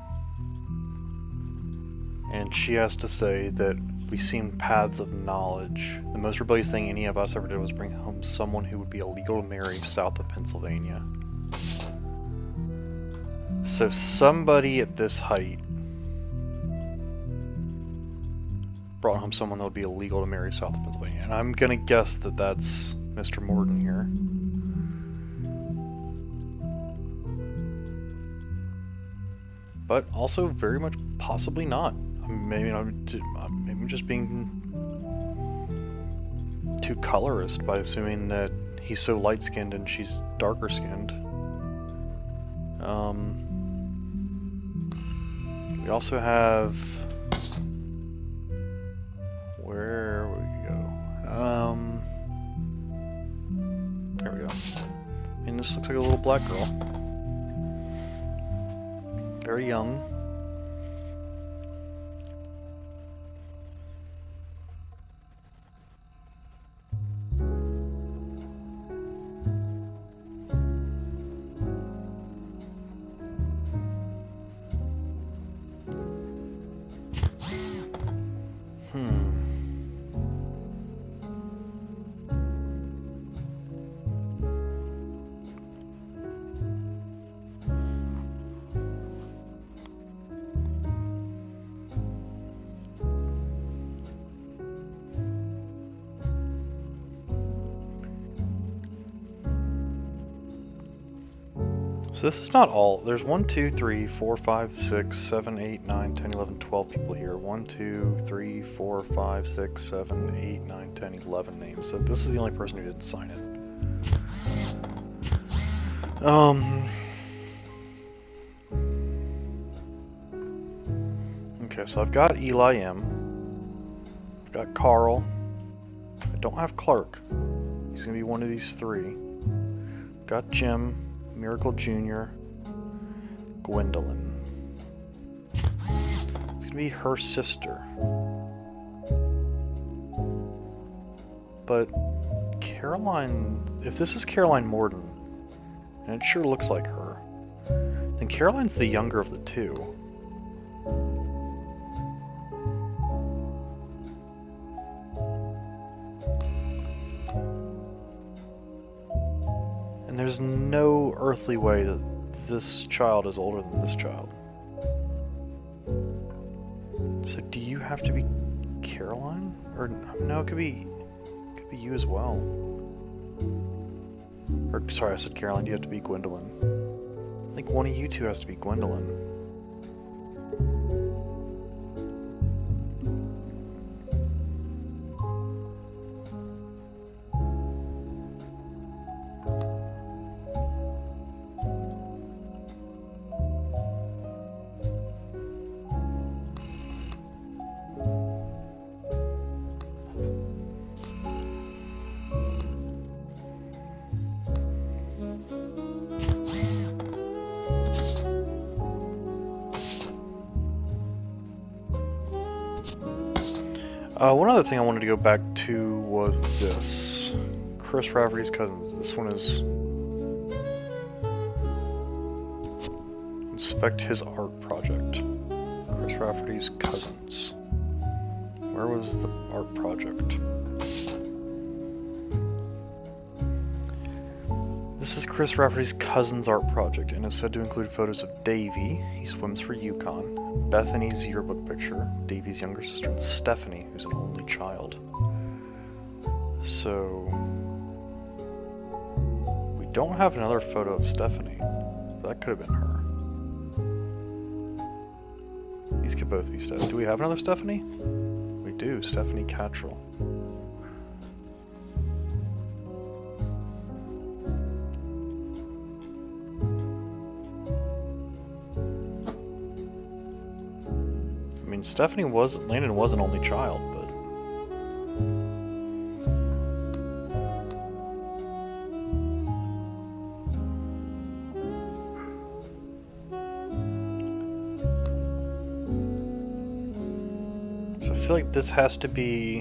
Speaker 1: And she has to say that we've seen paths of knowledge. The most rebellious thing any of us ever did was bring home someone who would be illegal to marry south of Pennsylvania. So somebody at this height brought home someone that would be illegal to marry south of Pennsylvania. And I'm gonna guess that that's Mr. Morden here. But also very much possibly not. Maybe I'm just being too colorist by assuming that he's so light-skinned and she's darker-skinned. We also have... Where would we go? There we go. And this looks like a little black girl. Very young. So this is not all. There's 1, 2, 3, 4, 5, 6, 7, 8, 9, 10, 11, 12 people here. 1, 2, 3, 4, 5, 6, 7, 8, 9, 10, 11 names. So this is the only person who didn't sign it. Okay, so I've got Eli M. I've got Carl. I don't have Clark. He's gonna be one of these three. Got Jim. Miracle Jr., Gwendolyn. It's gonna be her sister. But Caroline, if this is Caroline Morden, and it sure looks like her, then Caroline's the younger of the two. There's no earthly way that this child is older than this child. So do you have to be Caroline? Or no, it could be you as well. Or sorry, I said Caroline, you have to be Gwendolyn. I think one of you two has to be Gwendolyn. One other thing I wanted to go back to was this. Chris Rafferty's Cousins. This one is... Inspect his art project. Chris Rafferty's Cousins. Where was the art project? This is Chris Rafferty's Cousins art project, and it's said to include photos of Davy, he swims for Yukon, Bethany's yearbook picture, Davy's younger sister, and Stephanie, who's an only child. So... don't have another photo of Stephanie. That could have been her. These could both be Stephanie. Do we have another Stephanie? We do, Stephanie Cattrall. I mean, Landon was an only child, but... I feel like this has to be,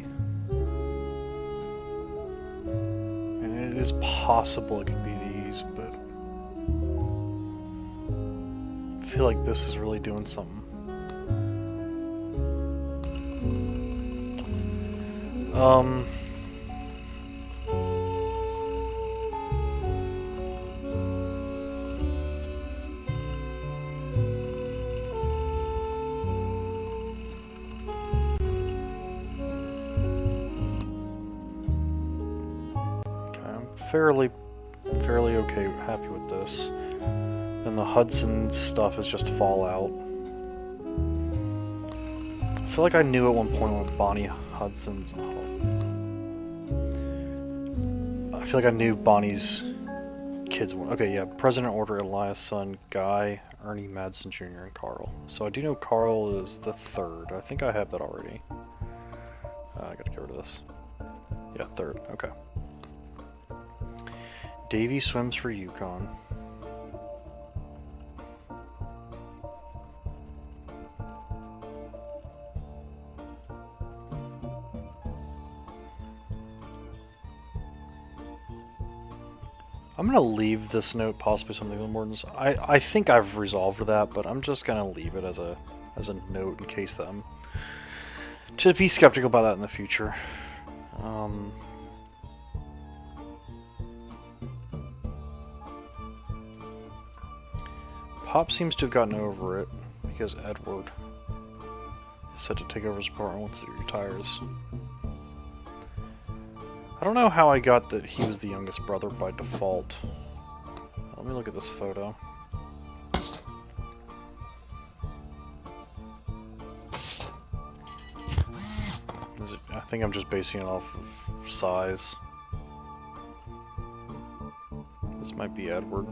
Speaker 1: and it is possible it could be these, but I feel like this is really doing something. Fairly okay, happy with this. And the Hudson stuff is just Fallout. I feel like I knew at one point what Bonnie Hudson's... I feel like I knew Bonnie's kids were... Okay, yeah, President Order, Elias' son, Guy, Ernie Madsen Jr., and Carl. So I do know Carl is the third. I think I have that already. I gotta get rid of this. Yeah, third, okay. Davy swims for Yukon. I'm gonna leave this note, possibly something with Morton's. I think I've resolved that, but I'm just gonna leave it as a note in case that I'm to be skeptical about that in the future. Pop seems to have gotten over it because Edward is set to take over his apartment once he retires. I don't know how I got that he was the youngest brother by default. Let me look at this photo. I think I'm just basing it off of size. This might be Edward.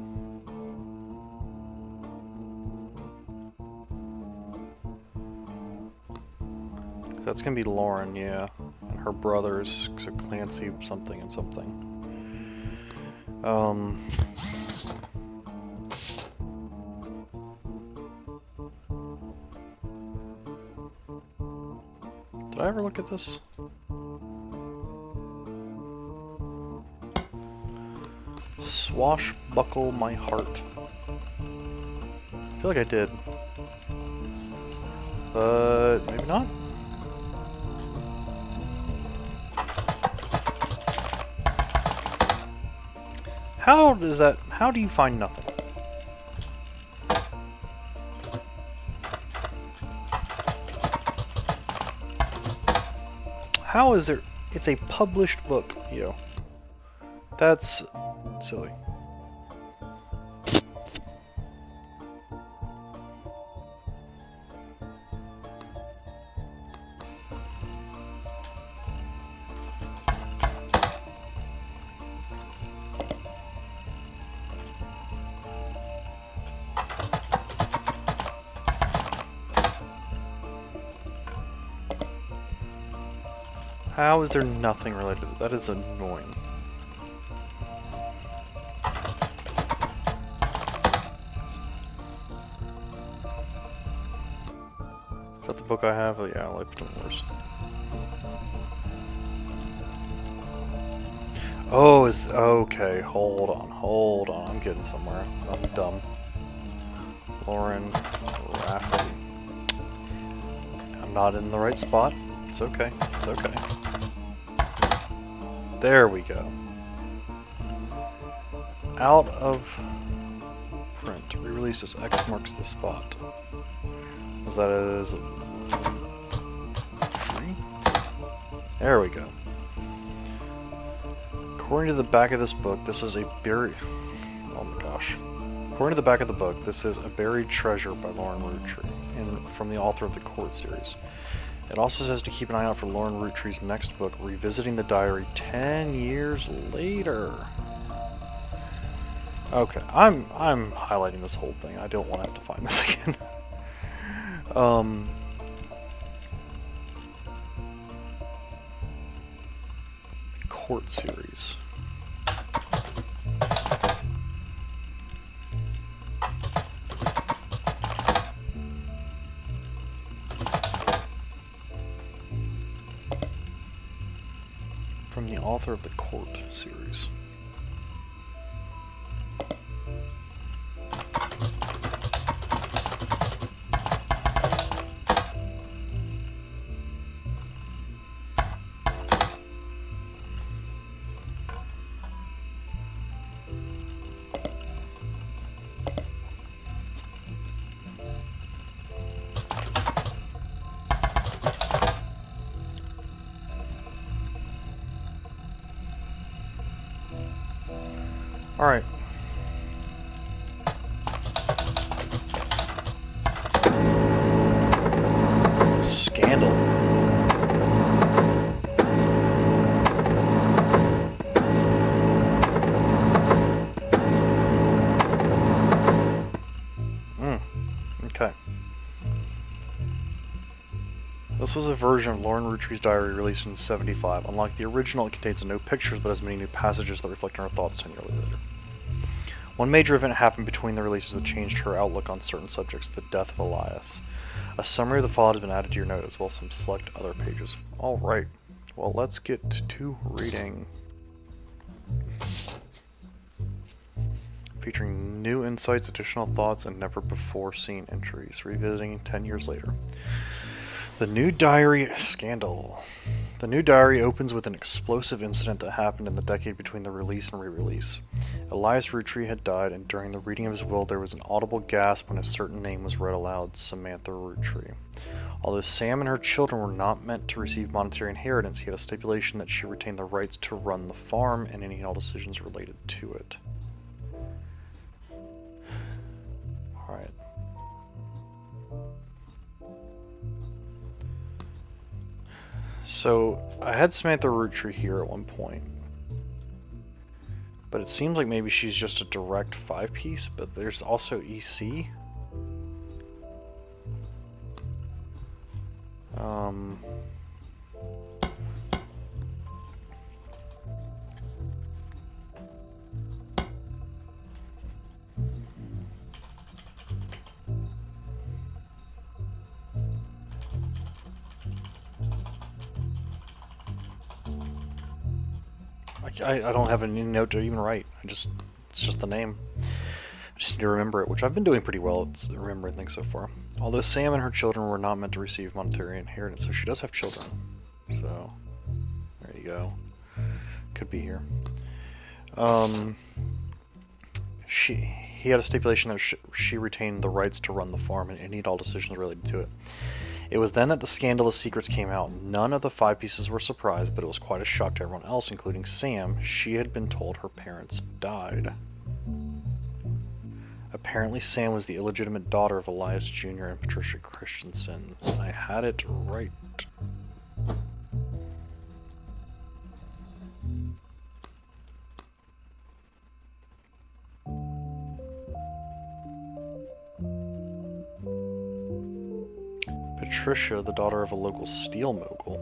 Speaker 1: That's gonna be Lauren, yeah. And her brothers, so Clancy, something and something. Did I ever look at this? Swashbuckle my heart. I feel like I did. But maybe not? How does that... How do you find nothing? How is there... It's a published book, yo. That's silly. How is there nothing related to that? That is annoying. Is that the book I have? Oh, yeah, Life Between Wars. Oh, is... Okay, hold on. I'm getting somewhere. I'm dumb. Lauren Rafferty. I'm not in the right spot. It's okay. It's okay. There we go. Out of print. Re-released as X marks the spot. Was that as a tree? There we go. According to the back of this book, this is a burial. Oh my gosh. According to the back of the book, this is A Buried Treasure by Lauren Roottrees, and from the author of the Court series. It also says to keep an eye out for Lauren Roottrees' next book, Revisiting the Diary 10 years later. Okay, I'm highlighting this whole thing. I don't want to have to find this again. Court series. From the author of the Court series. Alright. Scandal. Okay. This was a version of Lauren Roottrees' diary released in '75. Unlike the original, it contains no pictures, but has many new passages that reflect on her thoughts 10 years later. One major event happened between the releases that changed her outlook on certain subjects, the death of Elias. A summary of the fallout has been added to your note, as well as some select other pages. Alright, well let's get to reading. Featuring new insights, additional thoughts, and never-before-seen entries, revisiting 10 years later. The New Diary Scandal. The New Diary opens with an explosive incident that happened in the decade between the release and re-release. Elias Roottrees had died, and during the reading of his will there was an audible gasp when a certain name was read aloud, Samantha Roottrees. Although Sam and her children were not meant to receive monetary inheritance, he had a stipulation that she retained the rights to run the farm and any and all decisions related to it. Alright. So, I had Samantha Roottrees here at one point. But it seems like maybe she's just a direct 5-piece, but there's also EC. I don't have any note to even write. It's just the name. I just need to remember it, which I've been doing pretty well at remembering things so far. Although Sam and her children were not meant to receive monetary inheritance, so she does have children. So, there you go. Could be here. He had a stipulation that she retained the rights to run the farm and any and all decisions related to it. It was then that the scandalous secrets came out. None of the 5 pieces were surprised, but it was quite a shock to everyone else, including Sam. She had been told her parents died. Apparently Sam was the illegitimate daughter of Elias Jr. and Patricia Christensen. I had it right. Patricia, the daughter of a local steel mogul.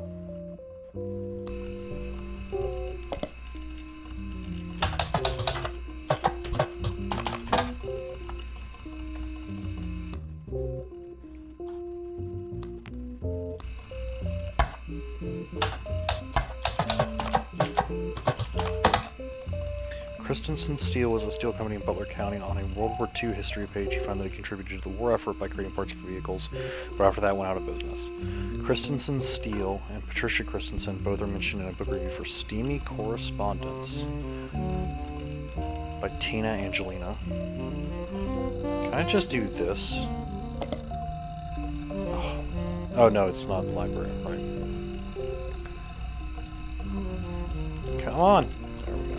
Speaker 1: Christensen Steel was a steel company in Butler County. On a World War II history page, you find that it contributed to the war effort by creating parts for vehicles, but after that went out of business. Christensen Steel and Patricia Christensen both are mentioned in a book review for Steamy Correspondence by Tina Angelina. Can I just do this? Oh no, it's not the library, right? Come on! There we go.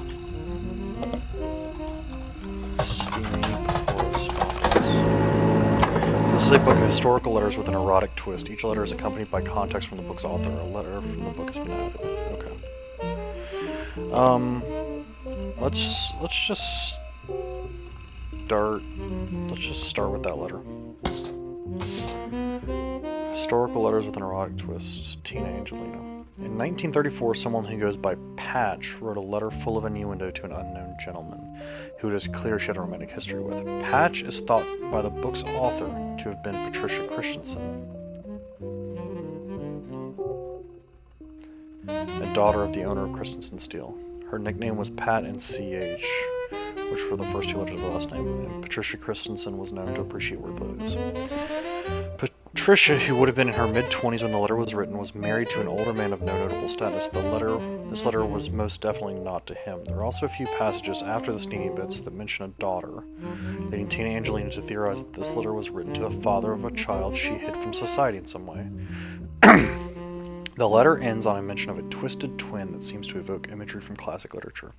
Speaker 1: a book of historical letters with an erotic twist. Each letter is accompanied by context from the book's author. A letter from the book has been added. Okay. Let's just start with that letter. Historical letters with an erotic twist. Tina Angelina. In 1934, someone who goes by Patch wrote a letter full of innuendo to an unknown gentleman who it is clear she had a romantic history with. Patch is thought by the book's author to have been Patricia Christensen, a daughter of the owner of Christensen Steel. Her nickname was Pat and CH, which were the first two letters of her last name, and Patricia Christensen was known to appreciate wordplays. Patricia, who would have been in her mid-20s when the letter was written, was married to an older man of no notable status. This letter was most definitely not to him. There are also a few passages after the sneaking bits that mention a daughter, leading Tina Angelina to theorize that this letter was written to the father of a child she hid from society in some way. The letter ends on a mention of a twisted twin that seems to evoke imagery from classic literature.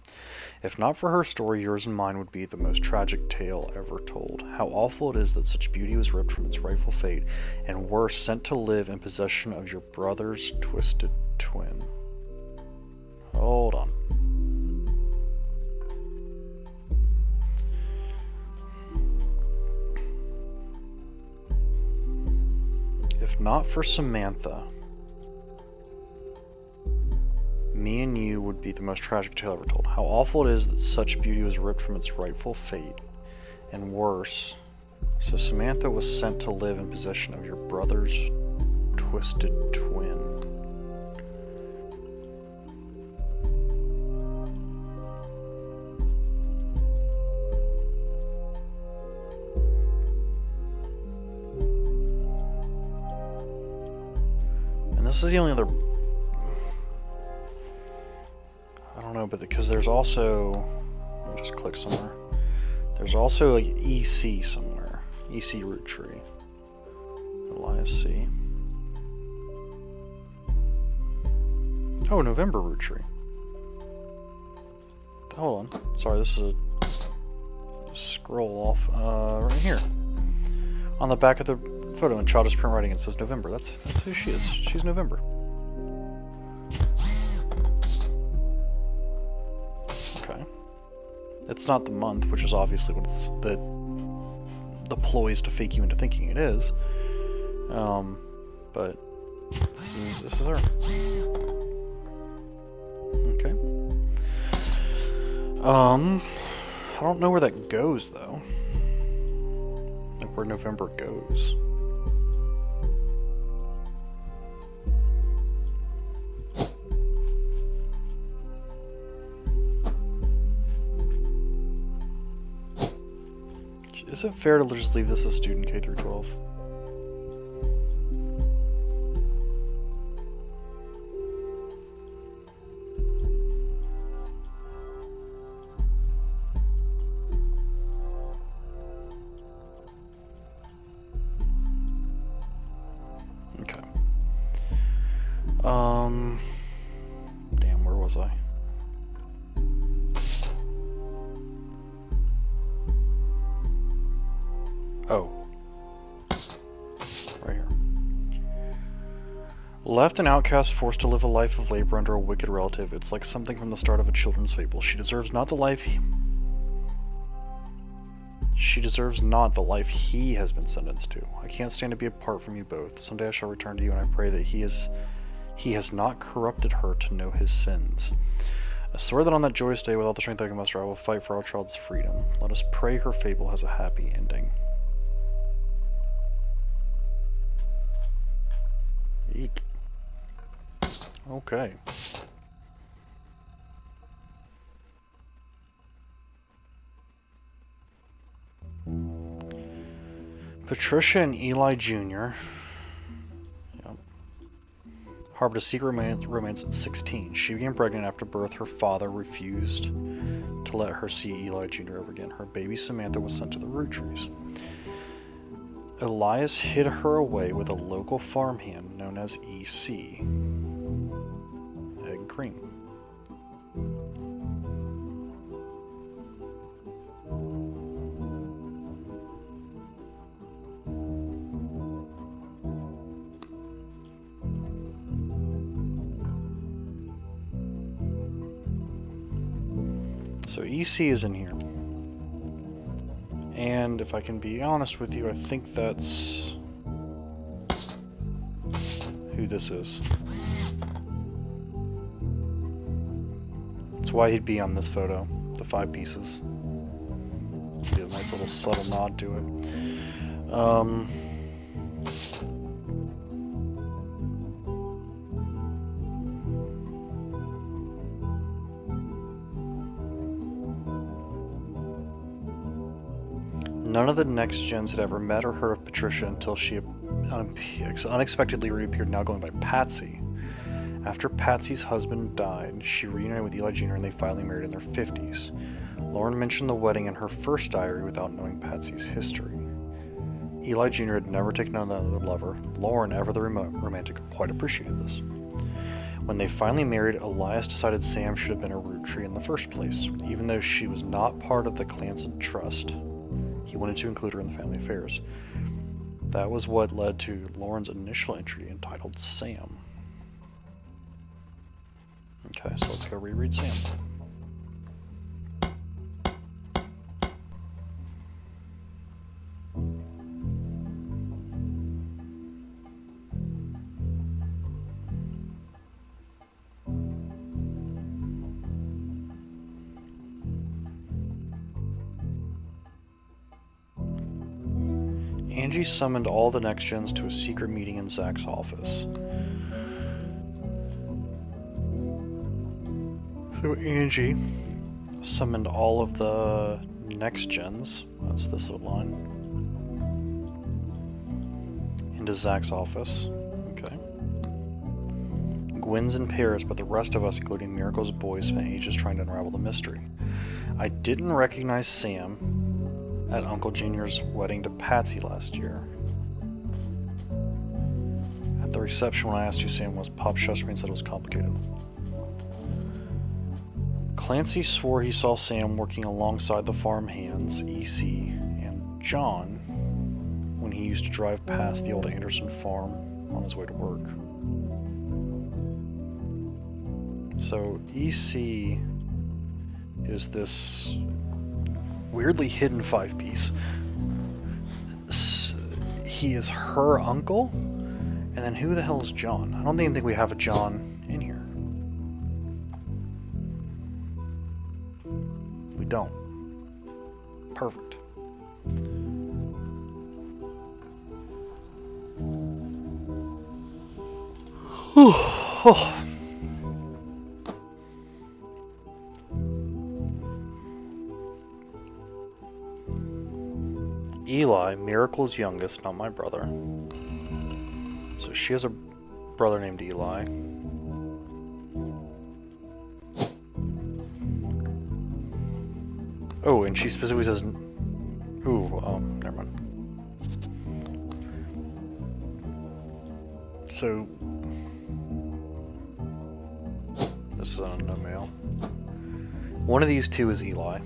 Speaker 1: If not for her story, yours and mine would be the most tragic tale ever told. How awful it is that such beauty was ripped from its rightful fate, and worse, sent to live in possession of your brother's twisted twin. Hold on. If not for Samantha, me and you would be the most tragic tale ever told. How awful it is that such beauty was ripped from its rightful fate, and worse. So Samantha was sent to live in possession of your brother's twisted twin. And this is the only other... but because there's also, let me just click somewhere. There's also like EC somewhere. EC Roottrees. Elias C. Oh, November Roottrees. Hold on. Sorry, this is a scroll off right here. On the back of the photo in childish print writing, it says November. That's who she is. She's November. It's not the month, which is obviously what it's the ploy is to fake you into thinking it is. But this is her. Okay. I don't know where that goes though. Like where November goes. Is it fair to just leave this as student K through 12? Okay. Damn, where was I? Oh. Right here. Left an outcast, forced to live a life of labor under a wicked relative. It's like something from the start of a children's fable. She deserves not the life he has been sentenced to. I can't stand to be apart from you both. Someday I shall return to you, and I pray that he has not corrupted her to know his sins. I swear that on that joyous day, with all the strength I can muster, I will fight for our child's freedom. Let us pray her fable has a happy ending. Eek. Okay. Patricia and Eli Jr. harbored a secret romance at 16. She became pregnant after birth. Her father refused to let her see Eli Jr. ever again. Her baby Samantha was sent to the Roottrees. Elias hid her away with a local farmhand known as EC. Egg cream. So EC is in here. And if I can be honest with you, I think that's who this is. That's why he'd be on this photo, the 5 pieces. Be a nice little subtle nod to it. None of the next gens had ever met or heard of Patricia until she unexpectedly reappeared, now going by Patsy. After Patsy's husband died, she reunited with Eli Jr. and they finally married in their 50s. Lauren mentioned the wedding in her first diary without knowing Patsy's history. Eli Jr. had never taken another lover. Lauren, ever the romantic, quite appreciated this. When they finally married, Elias decided Sam should have been a Rootree in the first place. Even though she was not part of the Clanson Trust, he wanted to include her in the family affairs. That was what led to Lauren's initial entry entitled Sam. Okay, so let's go reread Sam. Angie summoned all the next gens to a secret meeting in Zach's office. So Angie summoned all of the next gens, that's this little line, into Zach's office. Okay. Gwen's in Paris, but the rest of us, including Miracle's boys, spent ages trying to unravel the mystery. I didn't recognize Sam at Uncle Junior's wedding to Patsy last year. At the reception when I asked who Sam was, Pop shushed me and said it was complicated. Clancy swore he saw Sam working alongside the farm hands, EC, and John when he used to drive past the old Anderson farm on his way to work. So EC is this weirdly hidden 5-piece. He is her uncle? And then who the hell is John? I don't even think we have a John in here. We don't. Perfect. Eli, Miracle's youngest, not my brother. So she has a brother named Eli. Oh, and she specifically says... Ooh, never mind. So... This is an unknown male. One of these two is Eli.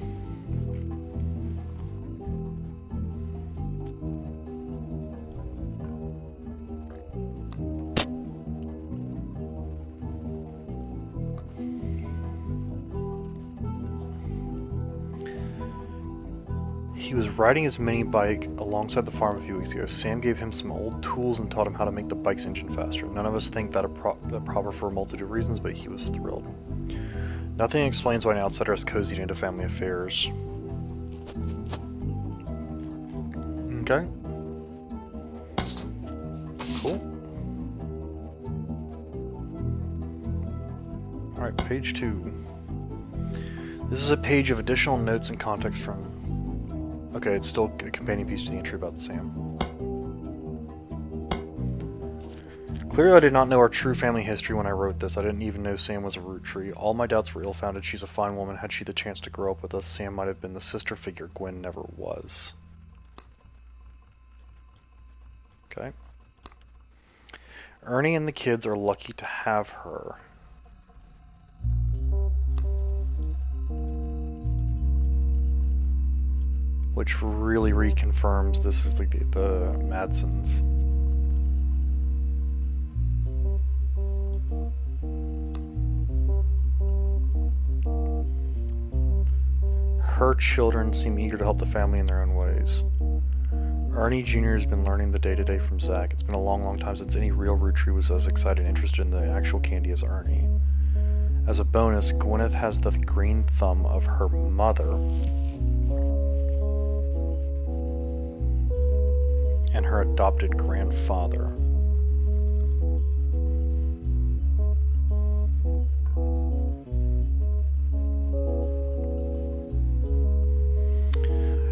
Speaker 1: He was riding his mini bike alongside the farm a few weeks ago. Sam gave him some old tools and taught him how to make the bike's engine faster. None of us think that proper for a multitude of reasons, but he was thrilled. Nothing explains why an outsider has cozied into family affairs. Okay. Cool. Alright, page 2. This is a page of additional notes and context from... Okay, it's still a companion piece to the entry about Sam. Clearly I did not know our true family history when I wrote this. I didn't even know Sam was a Rootree. All my doubts were ill-founded. She's a fine woman. Had she the chance to grow up with us, Sam might have been the sister figure Gwen never was. Okay. Ernie and the kids are lucky to have her. Which really reconfirms this is the Madsons. her children seem eager to help the family in their own ways. Ernie Jr. has been learning the day-to-day from Zach. It's been a long, long time since any real Rootree was as excited and interested in the actual candy as Ernie. As a bonus, Gwyneth has the green thumb of her mother and her adopted grandfather.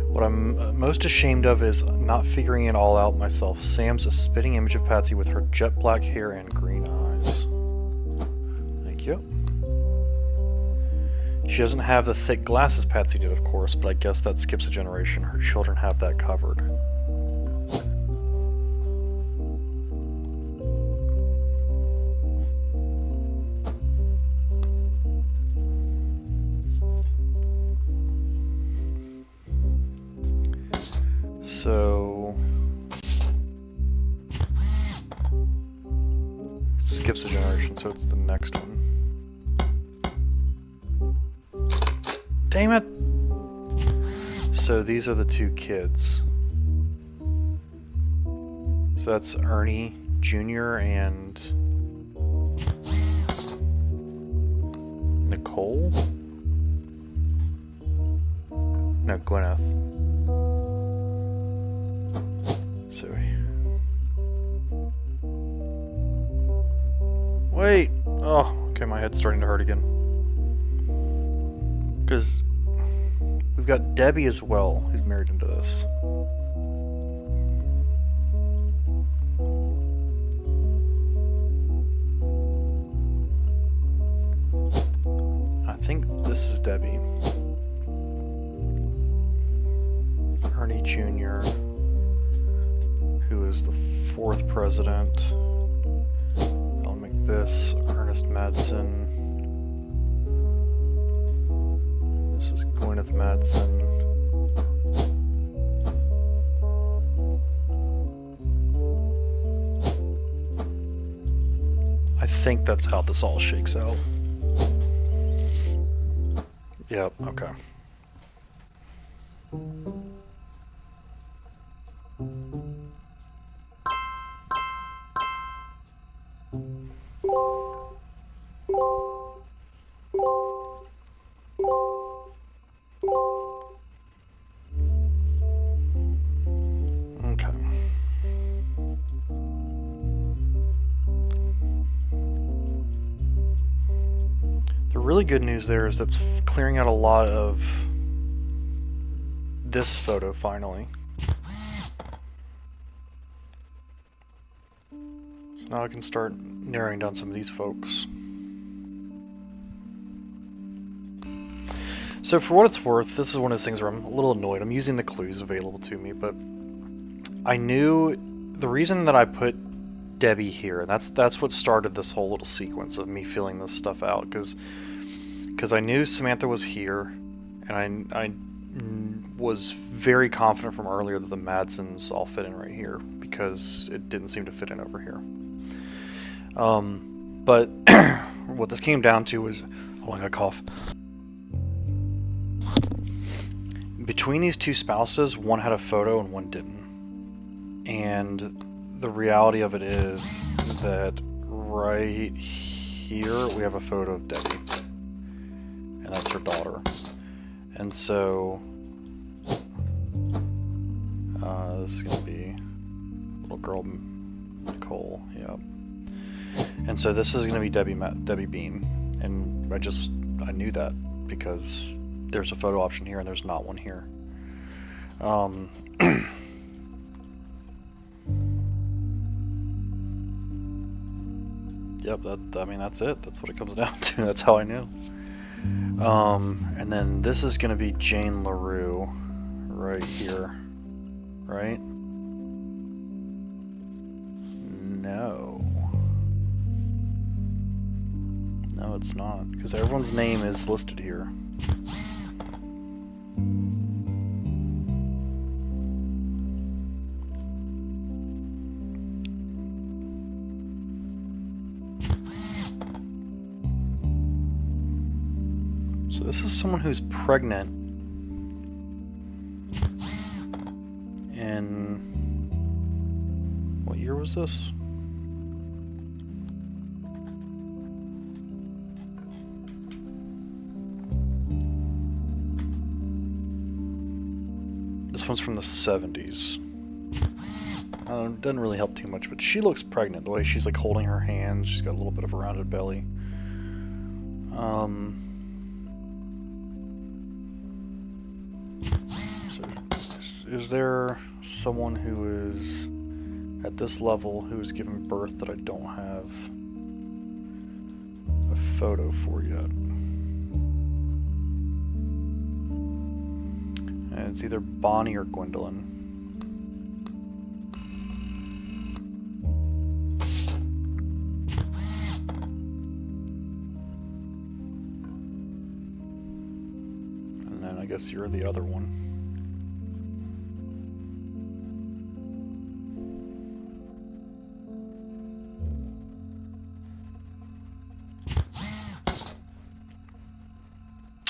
Speaker 1: What I'm most ashamed of is not figuring it all out myself. Sam's a spitting image of Patsy with her jet black hair and green eyes. Thank you. She doesn't have the thick glasses Patsy did, of course, but I guess that skips a generation. Her children have that covered. So skips a generation, so it's the next one. Damn it! So these are the two kids. So that's Ernie Jr. and Nicole? No, Gwyneth. So wait! Oh, okay, my head's starting to hurt again. Because we've got Debbie as well, who's married into this. I think this is Debbie. Ernie Jr., who is the 4th president. I'll make this Ernest Madsen. This is Gwyneth Madsen. I think that's how this all shakes out. Yep, okay. Really good news there is that's clearing out a lot of this photo finally. So now I can start narrowing down some of these folks. So for what it's worth, this is one of those things where I'm a little annoyed. I'm using the clues available to me, but I knew the reason that I put Debbie here, and that's what started this whole little sequence of me filling this stuff out, because I knew Samantha was here, and I was very confident from earlier that the Madsens all fit in right here, because it didn't seem to fit in over here. But what this came down to was, oh, I got a cough. Between these two spouses, one had a photo and one didn't. And the reality of it is that right here we have a photo of Debbie. And that's her daughter. And so this is going to be little girl Nicole, yeah. And so this is going to be Debbie Bean. And I knew that because there's a photo option here and there's not one here. Yep, that's it. That's what it comes down to. That's how I knew. And then this is going to be Jane LaRue right here, right? No, it's not, because everyone's name is listed here. So this is someone who's pregnant in... What year was this? This one's from the 70s. Doesn't really help too much, but she looks pregnant. The way she's like holding her hands, she's got a little bit of a rounded belly. So is there someone who is at this level who is giving birth that I don't have a photo for yet? And it's either Bonnie or Gwendolyn. I guess you're the other one.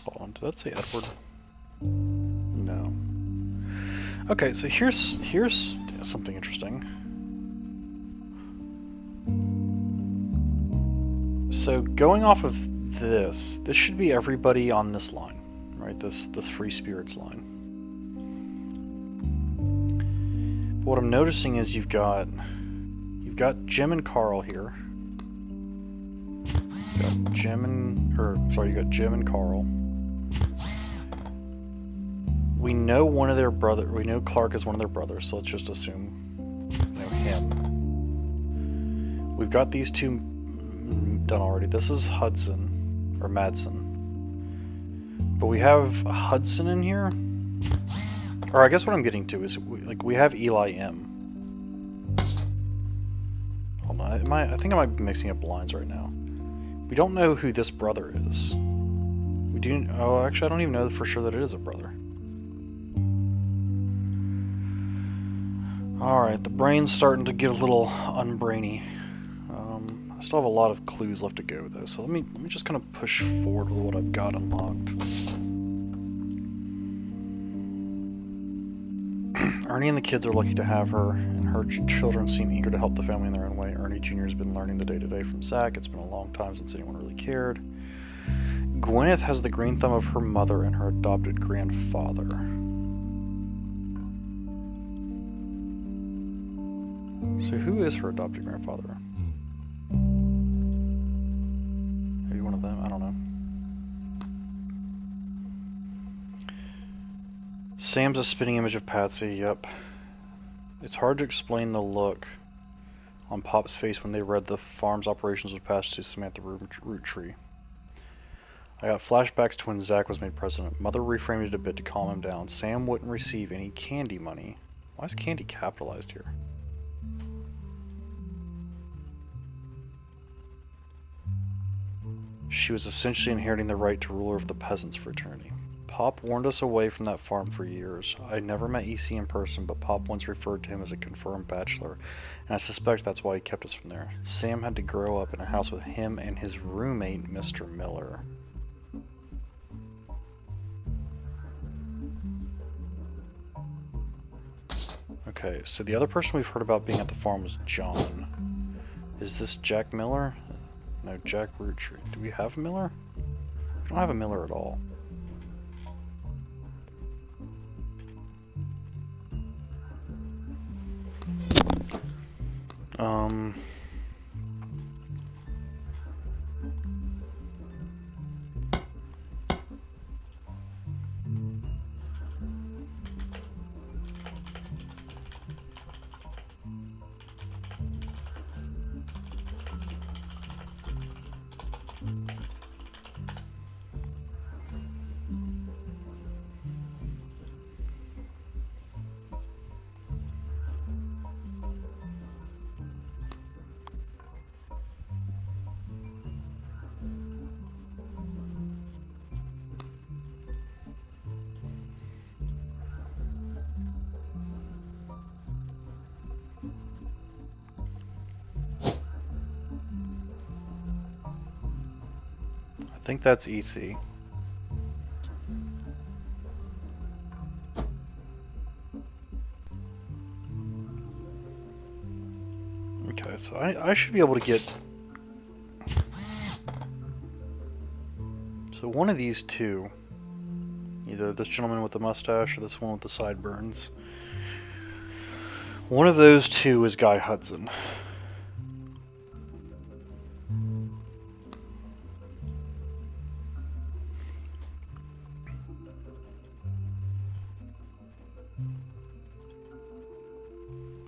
Speaker 1: Hold on, did that say Edward? No. Okay, so here's something interesting. So going off of this should be everybody on this line. Right, this free spirits line. But what I'm noticing is you've got Jim and Carl here. You got Jim and Carl. We know one of their brother. We know Clark is one of their brothers, so let's just assume him. We've got these two done already. This is Hudson or Madsen. But we have Hudson in here, or I guess what I'm getting to is we have Eli M. Hold on, I think I might be mixing up lines right now. We don't know who this brother is. We do. Oh, actually, I don't even know for sure that it is a brother. All right, the brain's starting to get a little unbrainy. I still have a lot of clues left to go though, so let me just kind of push forward with what I've got unlocked. Ernie and the kids are lucky to have her, and her children seem eager to help the family in their own way. Ernie Jr. has been learning the day-to-day from Zach. It's been a long time since anyone really cared. Gwyneth has the green thumb of her mother and her adopted grandfather. So who is her adopted grandfather? Maybe one of them? I don't know. Sam's a spitting image of Patsy, yep. It's hard to explain the look on Pop's face when they read the farm's operations was passed to Samantha Roottrees. I got flashbacks to when Zach was made president. Mother reframed it a bit to calm him down. Sam wouldn't receive any candy money. Why is candy capitalized here? She was essentially inheriting the right to rule over the peasants for eternity. Pop warned us away from that farm for years. I never met EC in person, but Pop once referred to him as a confirmed bachelor, and I suspect that's why he kept us from there. Sam had to grow up in a house with him and his roommate, Mr. Miller. Okay, so the other person we've heard about being at the farm was John. Is this Jack Miller? No, Jack Roottrees. Do we have a Miller? We don't have a Miller at all. I think that's EC. Okay, so I should be able to get... So one of these two, either this gentleman with the mustache or this one with the sideburns, one of those two is Guy Hudson.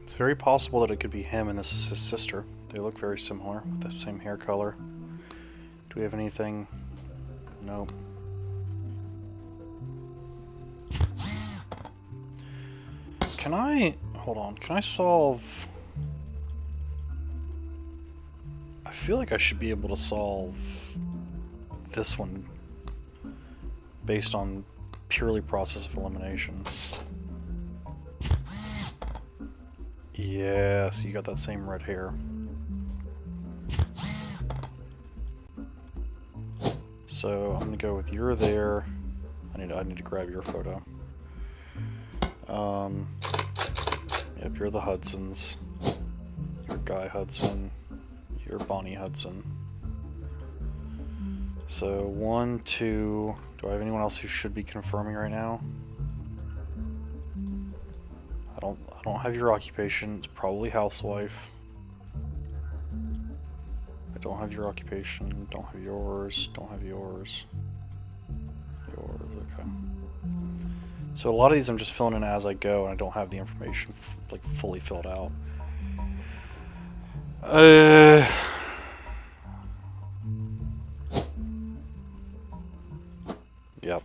Speaker 1: It's very possible that it could be him and this is his sister. They look very similar, with the same hair color. Do we have anything? Nope. Can I... Hold on. Can I solve... I feel like I should be able to solve this one based on purely process of elimination. Yeah, so you got that same red hair. So I'm gonna go with you're there. I need to grab your photo. Yep, you're the Hudsons. You're Guy Hudson. You're Bonnie Hudson. So 1, 2. Do I have anyone else who should be confirming right now? I don't have your occupation. It's probably housewife. I don't have your occupation. Don't have yours. Don't have yours. Yours. Okay. So a lot of these I'm just filling in as I go, and I don't have the information like fully filled out. Yep.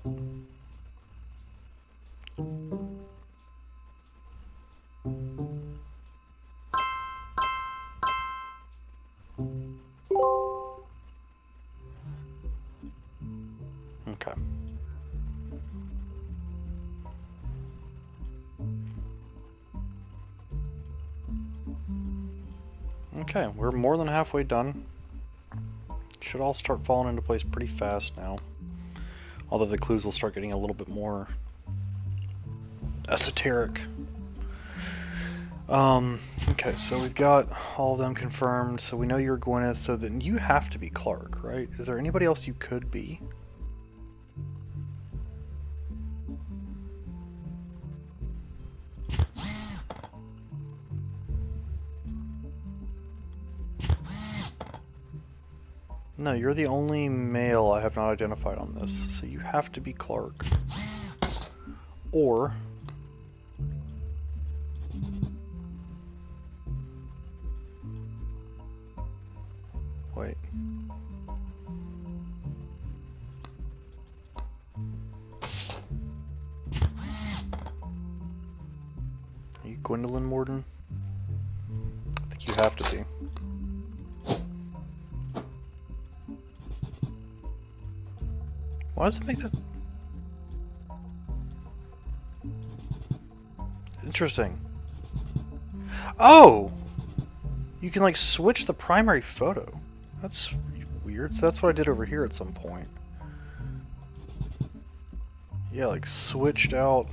Speaker 1: Okay. Okay, we're more than halfway done. Should all start falling into place pretty fast now. Although the clues will start getting a little bit more esoteric. Okay, so we've got all of them confirmed. So we know you're Gwyneth, so then you have to be Clark, right? Is there anybody else you could be? No, you're the only male I have not identified on this, so you have to be Clark. Or... Wait. Are you Gwendolyn Morden? I think you have to be. Why does it make that? Interesting. Oh! You can like switch the primary photo. That's weird. So that's what I did over here at some point. Yeah, like switched out.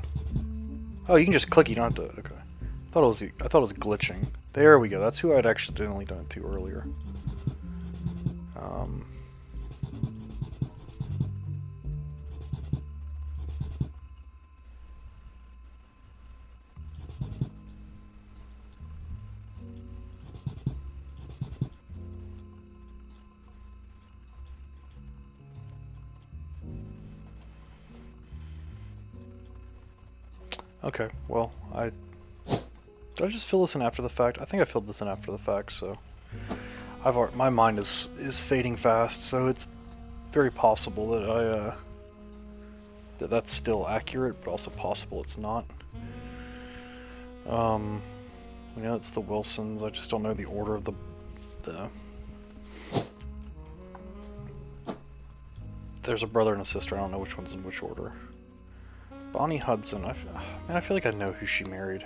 Speaker 1: Oh, you can just click. You don't have to. Okay. I thought it was glitching. There we go. That's who I'd accidentally done it to earlier. Okay, well, did I just fill this in after the fact? I think I filled this in after the fact, so my mind is fading fast, so it's very possible that that's still accurate, but also possible it's not. We know it's the Wilsons. I just don't know the order of the There's a brother and a sister. I don't know which one's in which order. Bonnie Hudson. Man, I feel like I know who she married.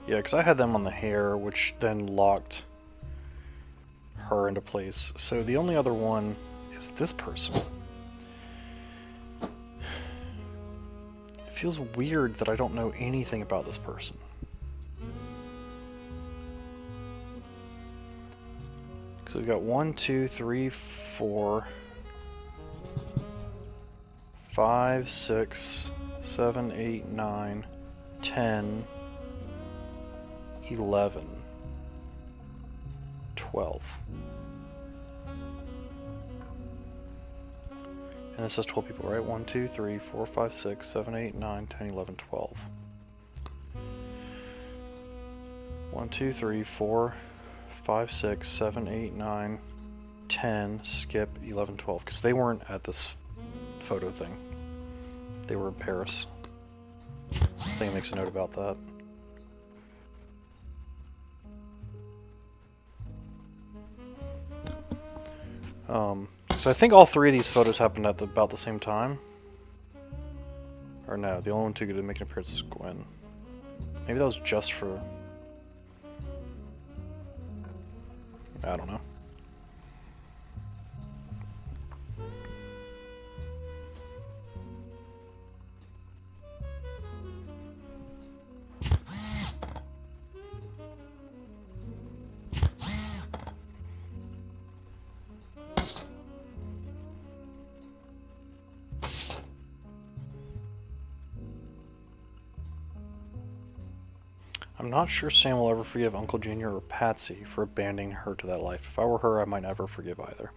Speaker 1: Yeah, because I had them on the hair, which then locked her into place. So the only other one is this person. It feels weird that I don't know anything about this person. So we've got 1, 2, 3, 4, 5, 6, 7, 8, 9, 10, 11, 12. And this says 12 people, right? 1, 2, 3, 4, 5, 6, 7, 8, 9, 10, 11, 12. 1, 2, 3, 4, 5, 6, 7, 8, 9, 10, skip 11, 12. Because they weren't at this photo thing. They were in Paris. I think it makes a note about that. So I think all three of these photos happened at about the same time. Or no, the only one too good to make an appearance is Gwen. Maybe that was just for... I don't know. I'm not sure Sam will ever forgive Uncle Junior or Patsy for abandoning her to that life. If I were her, I might never forgive either.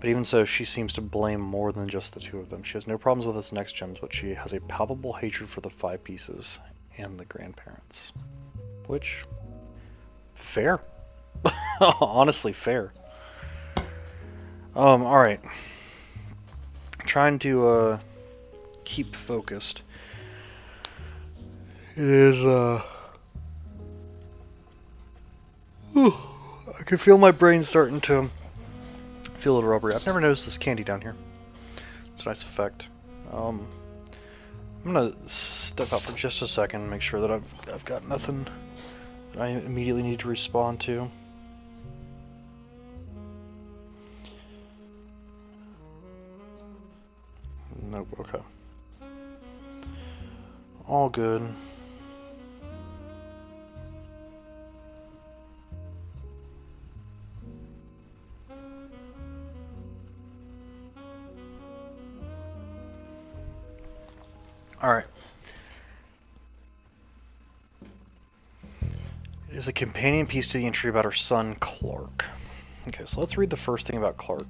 Speaker 1: But even so, she seems to blame more than just the two of them. She has no problems with us next gems, but she has a palpable hatred for the Five Pieces and the grandparents. Which, fair. Honestly, fair. Alright. Trying to, keep focused. It is, I can feel my brain starting to feel a little rubbery. I've never noticed this candy down here. It's a nice effect. I'm gonna step out for just a second and make sure that I've got nothing that I immediately need to respond to. Nope, okay. All good. Alright. It is a companion piece to the entry about her son, Clark. Okay, so let's read the first thing about Clark.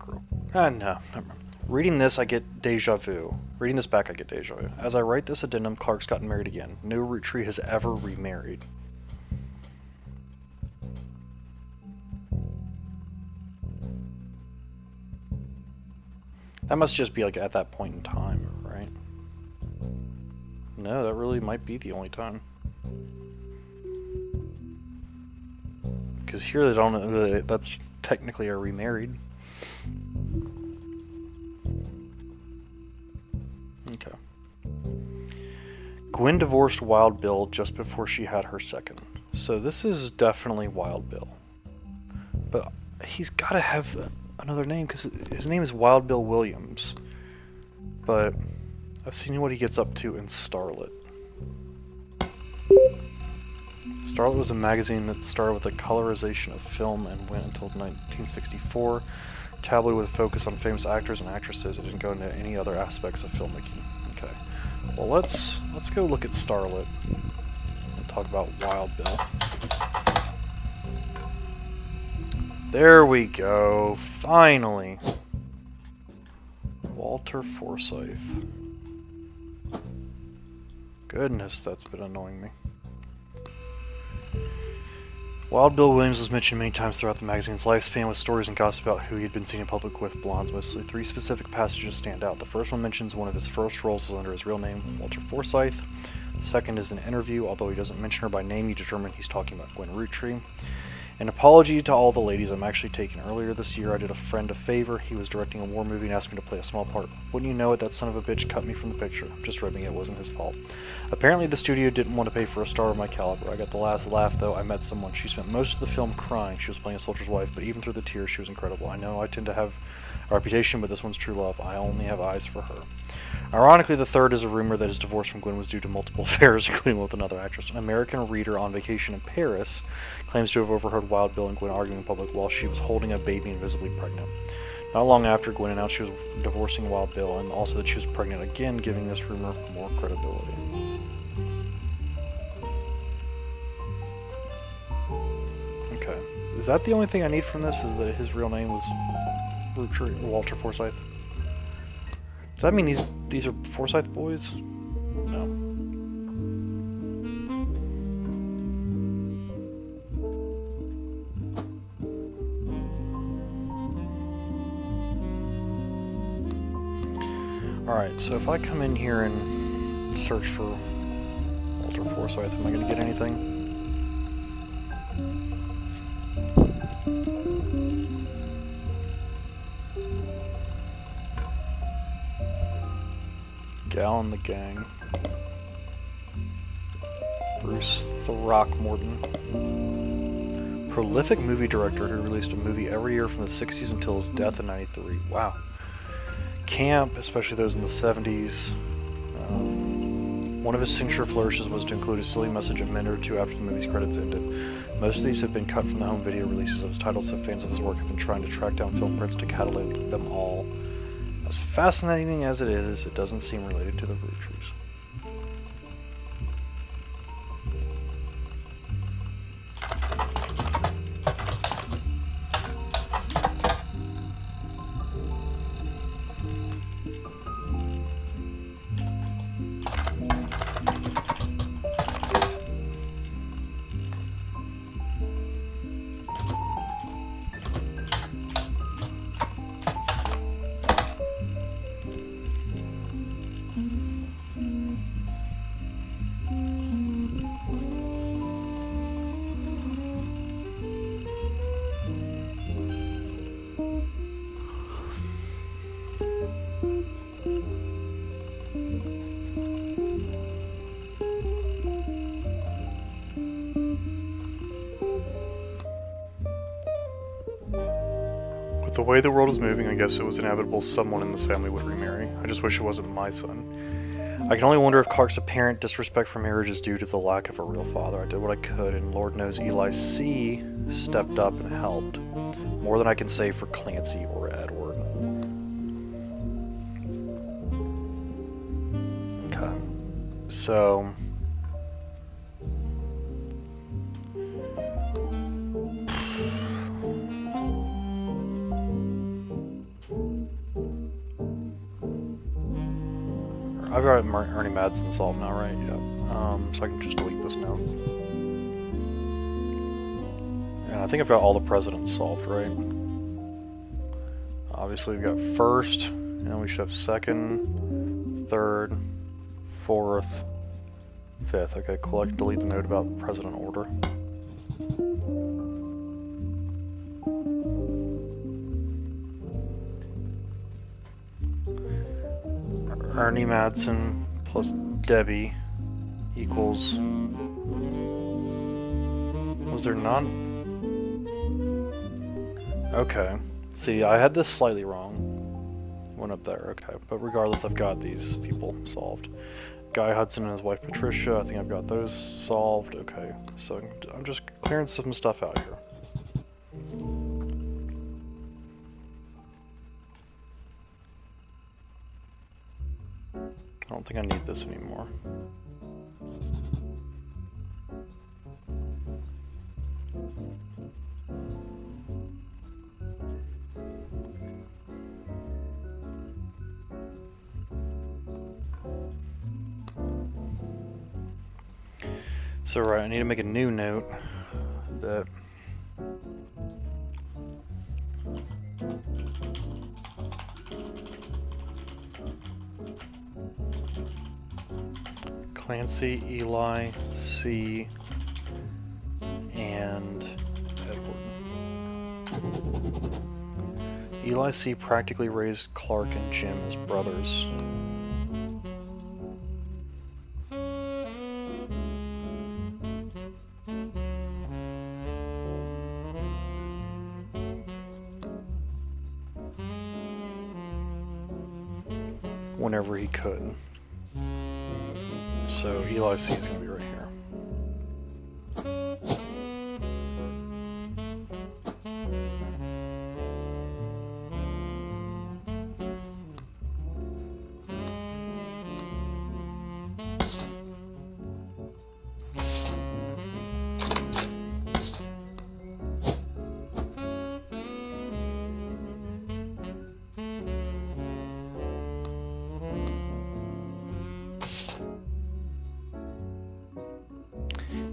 Speaker 1: No, never mind. Reading this, I get deja vu. Reading this back, I get deja vu. As I write this addendum, Clark's gotten married again. No Roottrees has ever remarried. That must just be like at that point in time, right? No, that really might be the only time. Because here they don't really, that's technically a remarried. Okay. Gwen divorced Wild Bill just before she had her second. So this is definitely Wild Bill. But he's got to have another name because his name is Wild Bill Williams. But I've seen what he gets up to in Starlet. Starlet was a magazine that started with the colorization of film and went until 1964. Tabloid with a focus on famous actors and actresses. It didn't go into any other aspects of filmmaking. Okay. Well, let's go look at Starlet and talk about Wild Bill. There we go. Finally. Walter Forsythe. Goodness, that's been annoying me. Wild Bill Williams was mentioned many times throughout the magazine's lifespan, with stories and gossip about who he had been seen in public with blondes. Mostly 3 specific passages stand out. The first one mentions one of his first roles was under his real name, Walter Forsythe. The second is an interview. Although he doesn't mention her by name, you determine he's talking about Gwen Roottrees. An apology to all the ladies. I'm actually taken. Earlier this year, I did a friend a favor. He was directing a war movie and asked me to play a small part. Wouldn't you know it, that son of a bitch cut me from the picture. Just ribbing it, wasn't his fault. Apparently the studio didn't want to pay for a star of my caliber. I got the last laugh, though. I met someone. She spent most of the film crying. She was playing a soldier's wife, but even through the tears, she was incredible. I know I tend to have a reputation, but this one's true love. I only have eyes for her. Ironically, the third is a rumor that his divorce from Gwen was due to multiple affairs, including with another actress. An American reader on vacation in Paris claims to have overheard Wild Bill and Gwen arguing in public while she was holding a baby and visibly pregnant. Not long after, Gwen announced she was divorcing Wild Bill, and also that she was pregnant again, giving this rumor more credibility. Okay. Is that the only thing I need from this, is that his real name was Roottrees, or Walter Forsythe? Does that mean these are Forsythe boys? No. Alright, so if I come in here and search for Walter Forsythe, am I going to get anything? Gal and the Gang. Bruce Throckmorton. Prolific movie director who released a movie every year from the 60s until his death in 93. Wow. Camp, especially those in the 70s. One of his signature flourishes was to include a silly message a minute or two after the movie's credits ended. Most of these have been cut from the home video releases of his titles, so fans of his work have been trying to track down film prints to catalog them all. As fascinating as it is, it doesn't seem related to the Roottrees. The way the world is moving, I guess it was inevitable someone in this family would remarry. I just wish it wasn't my son. I can only wonder if Clark's apparent disrespect for marriage is due to the lack of a real father. I did what I could, and Lord knows Eli C. stepped up and helped. More than I can say for Clancy or Edward. Okay. So... I've got Ernie Madsen solved now, right? Yep. So I can just delete this now. And I think I've got all the presidents solved, right? Obviously we've got first, and we should have second, third, fourth, fifth. Okay, cool. I can delete the note about president order. Ernie Madsen plus Debbie equals... Was there none? Okay. See, I had this slightly wrong. Went up there, okay. But regardless, I've got these people solved. Guy Hudson and his wife Patricia, I think I've got those solved. Okay, so I'm just clearing some stuff out here. I don't think I need this anymore. So right, I need to make a new note that Clancy, Eli, C, and Edward. Eli C practically raised Clark and Jim as brothers. whenever he could. So Eli C is going to be right here.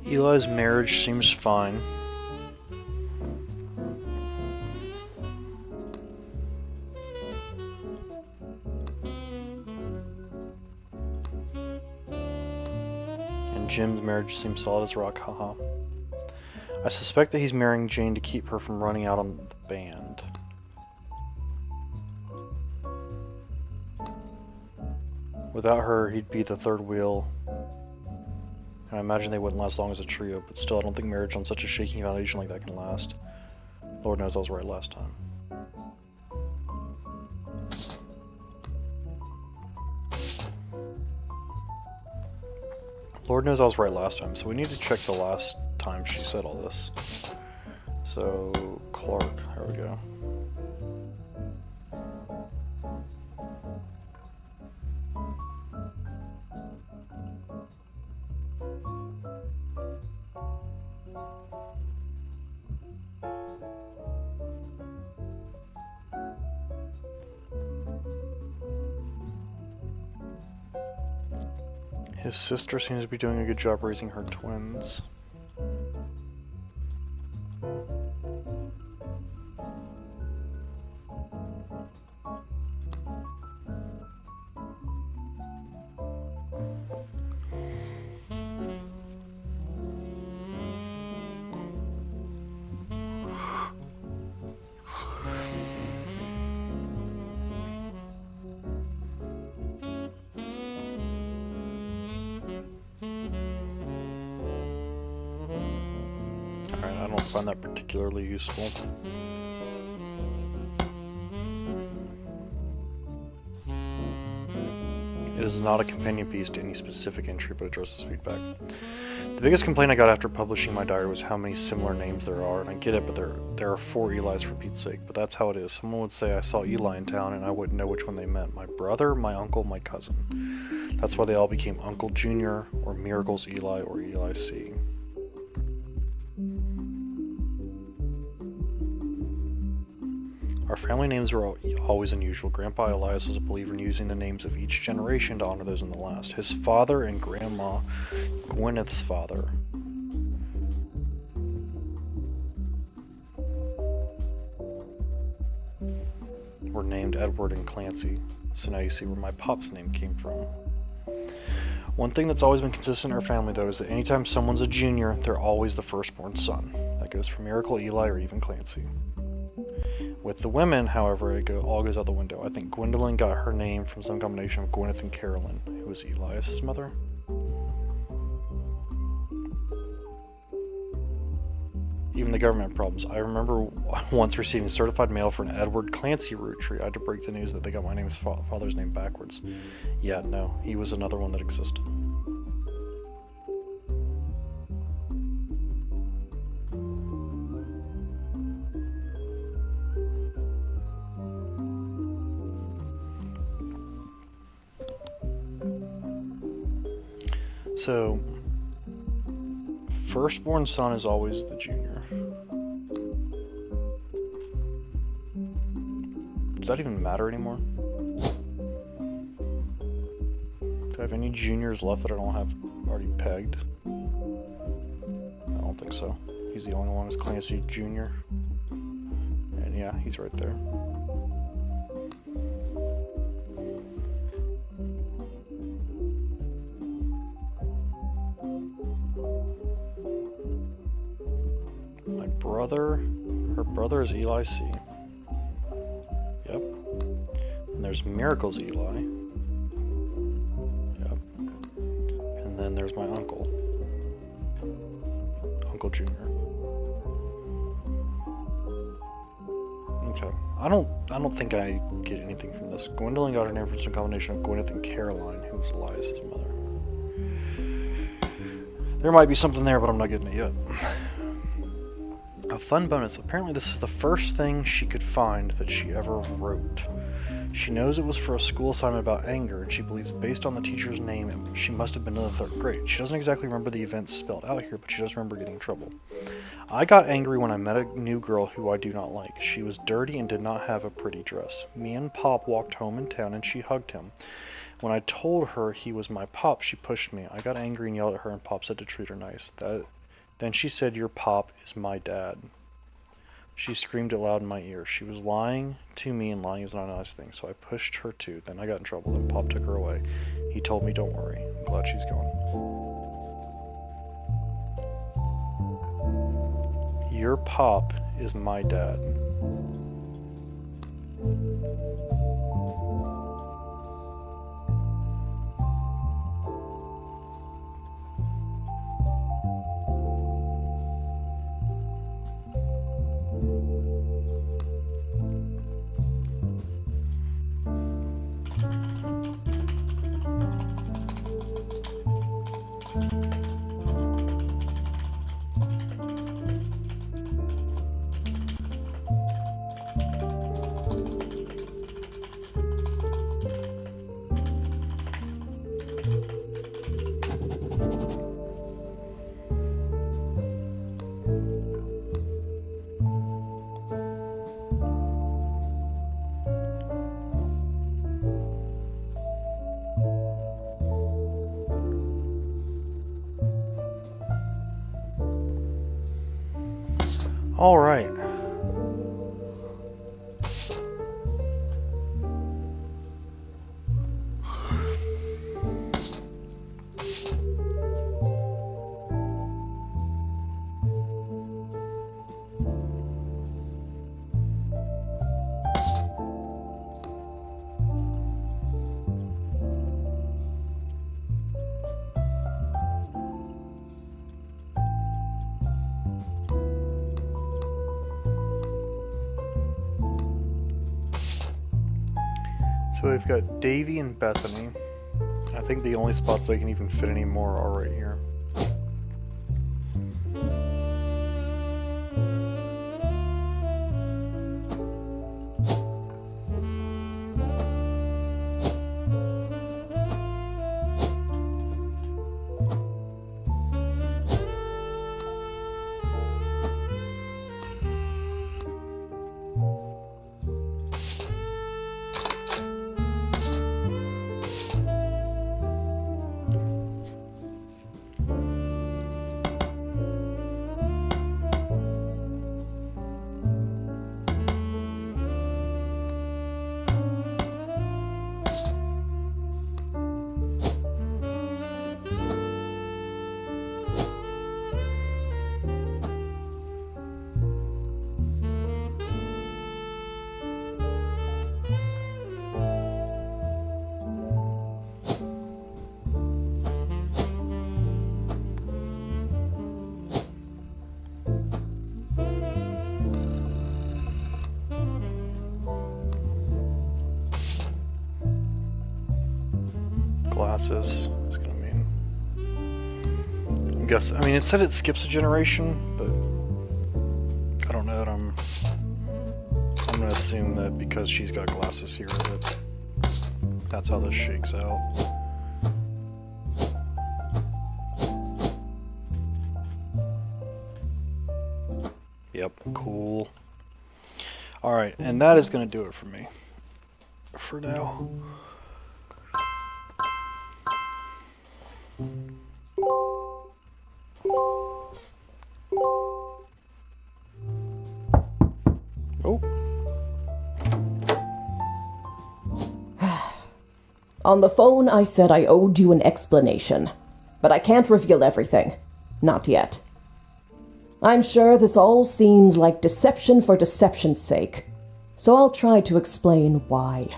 Speaker 1: Eli's marriage seems fine. And Jim's marriage seems solid as rock, haha. I suspect that he's marrying Jane to keep her from running out on the band. Without her, he'd be the third wheel. And I imagine they wouldn't last long as a trio, but still I don't think marriage on such a shaky foundation like that can last. Lord knows I was right last time. Lord knows I was right last time, so we need to check the last time she said all this. So, Clark, there we go. His sister seems to be doing a good job raising her twins. I don't find that particularly useful. It is not a companion piece to any specific entry, but addresses feedback. The biggest complaint I got after publishing my diary was how many similar names there are, and I get it, but there are 4 Elis for Pete's sake, but that's how it is. Someone would say I saw Eli in town, and I wouldn't know which one they meant. My brother, my uncle, my cousin. That's why they all became Uncle Jr., or Miracles Eli, or Eli C. Our family names were always unusual. Grandpa Elias was a believer in using the names of each generation to honor those in the last. His father and Grandma Gwyneth's father were named Edward and Clancy. So now you see where my pop's name came from. One thing that's always been consistent in our family, though, is that anytime someone's a junior, they're always the firstborn son. That goes for Miracle, Eli, or even Clancy. With the women, however, all goes out the window. I think Gwendolyn got her name from some combination of Gwyneth and Carolyn, who was Elias' mother. Even the government problems. I remember once receiving certified mail for an Edward Clancy Rootree. I had to break the news that they got my father's name backwards. Yeah, no, he was another one that existed. So, firstborn son is always the junior. Does that even matter anymore? Do I have any juniors left that I don't have already pegged? I don't think so. He's the only one who's Clancy Jr. And yeah, he's right there. Her brother is Eli C. Yep. And there's Miracle's Eli. Yep. And then there's my uncle. Uncle Jr. Okay. I don't think I get anything from this. Gwendolyn got her name from some combination of Gwyneth and Caroline, who was Elias's mother. There might be something there, but I'm not getting it yet. A fun bonus. Apparently this is the first thing she could find that she ever wrote. She knows it was for a school assignment about anger, and she believes based on the teacher's name, she must have been in the 3rd grade. She doesn't exactly remember the events spelled out here, but she does remember getting in trouble. I got angry when I met a new girl who I do not like. She was dirty and did not have a pretty dress. Me and Pop walked home in town, and she hugged him. When I told her he was my Pop, she pushed me. I got angry and yelled at her, and Pop said to treat her nice. Then she said, "Your Pop is my dad." She screamed it loud in my ear. She was lying to me, and lying is not a nice thing, so I pushed her too. Then I got in trouble, and Pop took her away. He told me, "Don't worry. I'm glad she's gone." Your Pop is my dad. All right. So we've got Davy and Bethany. I think the only spots they can even fit anymore are right here. Glasses is gonna mean. I mean, it said it skips a generation, but I don't know that I'm gonna assume that because she's got glasses here that that's how this shakes out. Yep, cool. Alright, and that is gonna do it for me. For now. Oh.
Speaker 2: On the phone, I said I owed you an explanation, but I can't reveal everything. Not yet. I'm sure this all seems like deception for deception's sake, so I'll try to explain why.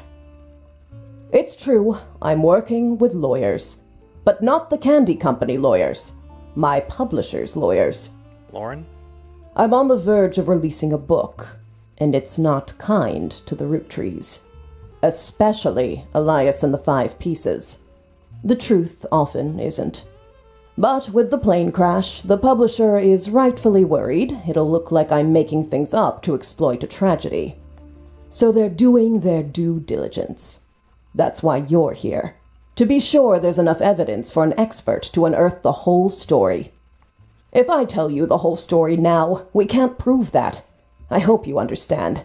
Speaker 2: It's true, I'm working with lawyers, but not the candy company lawyers, my publisher's lawyers.
Speaker 1: Lauren?
Speaker 2: I'm on the verge of releasing a book, and it's not kind to the Roottrees. Especially Elias and the 5 Pieces. The truth often isn't. But with the plane crash, the publisher is rightfully worried it'll look like I'm making things up to exploit a tragedy. So they're doing their due diligence. That's why you're here. To be sure there's enough evidence for an expert to unearth the whole story. If I tell you the whole story now, we can't prove that. I hope you understand.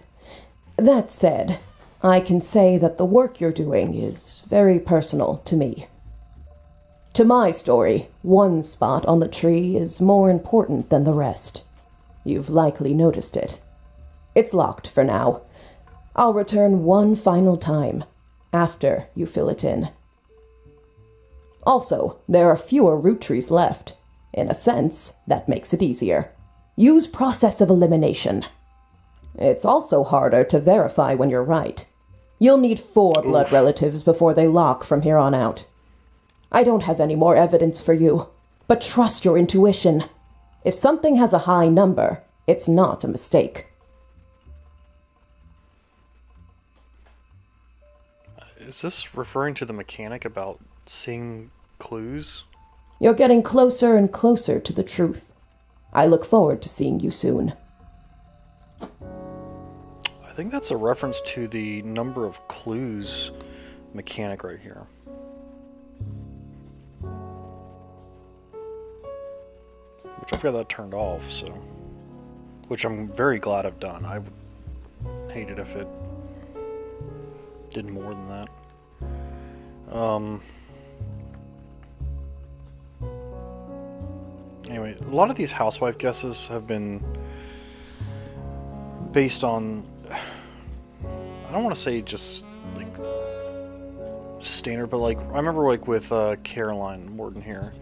Speaker 2: That said, I can say that the work you're doing is very personal to me. To my story, one spot on the tree is more important than the rest. You've likely noticed it. It's locked for now. I'll return one final time, after you fill it in. Also, there are fewer Roottrees left. In a sense, that makes it easier. Use process of elimination. It's also harder to verify when you're right. You'll need 4 blood relatives before they lock from here on out. I don't have any more evidence for you, but trust your intuition. If something has a high number, it's not a mistake.
Speaker 1: Is this referring to the mechanic about seeing clues?
Speaker 2: You're getting closer and closer to the truth. I look forward to seeing you soon.
Speaker 1: I think that's a reference to the number of clues mechanic right here. Which I've got that turned off, so... Which I'm very glad I've done. I would hate it if it did more than that. Anyway, a lot of these housewife guesses have been based on, I don't want to say just like standard, but like I remember like with Caroline Morton here,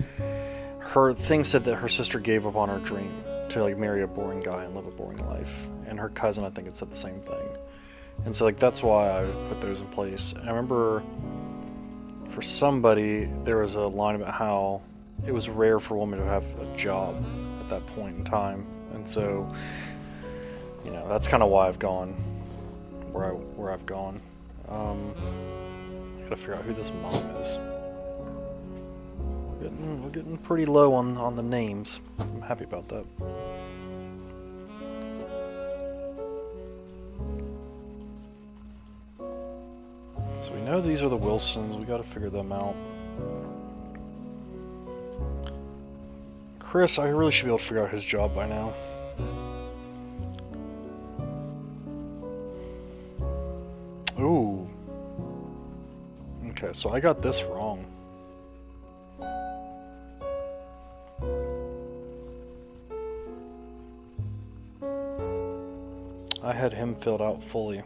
Speaker 1: her thing said that her sister gave up on her dream to like marry a boring guy and live a boring life, and her cousin I think it said the same thing, and so like that's why I put those in place. And I remember for somebody there was a line about how it was rare for a woman to have a job at that point in time, and so you know that's kind of why I've gone where I've gone. I gotta figure out who this mom is. We're getting pretty low on the names. I'm happy about that. So we know these are the Wilsons. We gotta figure them out. Chris, I really should be able to figure out his job by now. Ooh. Okay, so I got this wrong. I had him filled out fully.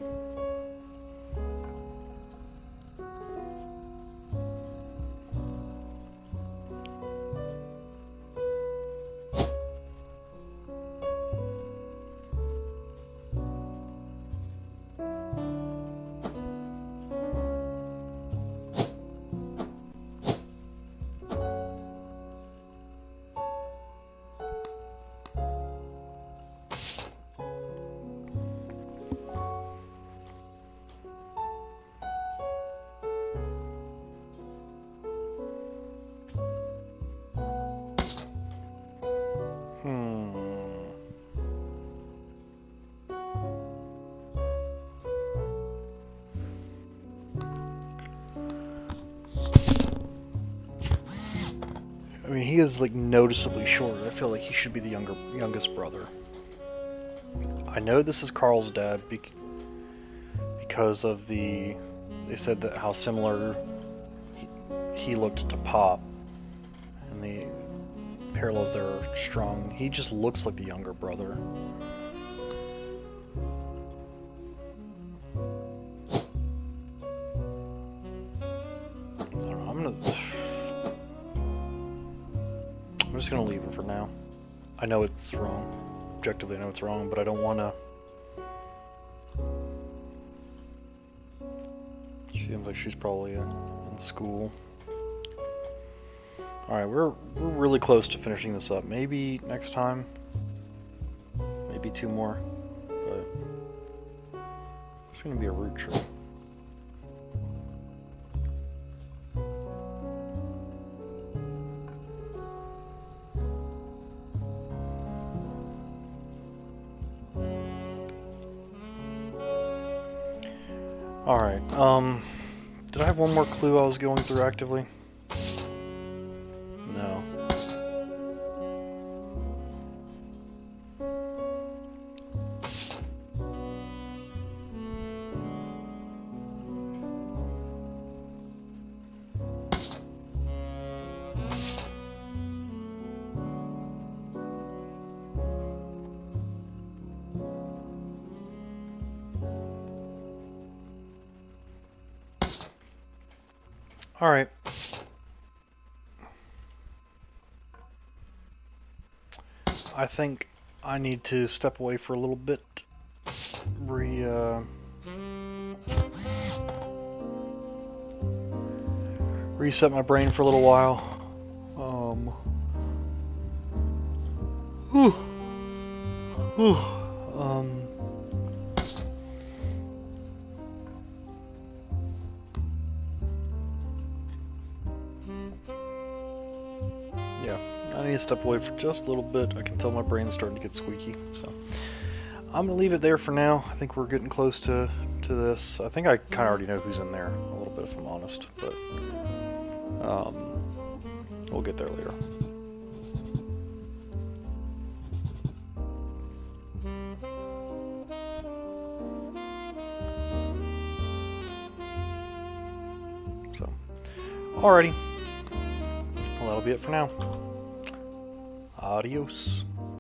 Speaker 1: I mean, he is like noticeably shorter. I feel like he should be the youngest brother. I know this is Carl's dad because of they said that how similar he looked to Pop, and the parallels there are strong. He just looks like the younger brother. I don't know, I'm just gonna leave it for now. I know it's wrong. Objectively, I know it's wrong, but I don't want to. Seems like she's probably in school. All right, we're really close to finishing this up. Maybe next time. Maybe 2 more, but It's gonna be a root tree. Alright, did I have one more clue I was going through actively? No. Alright. I think I need to step away for a little bit. Reset my brain for a little while. Whew. Whew. Yeah, I need to step away for just a little bit. I can tell my brain's starting to get squeaky, so I'm gonna leave it there for now. I think we're getting close to this. I think I kind of already know who's in there a little bit, if I'm honest, but we'll get there later. So, alrighty. Well, that'll be it for now. Adios.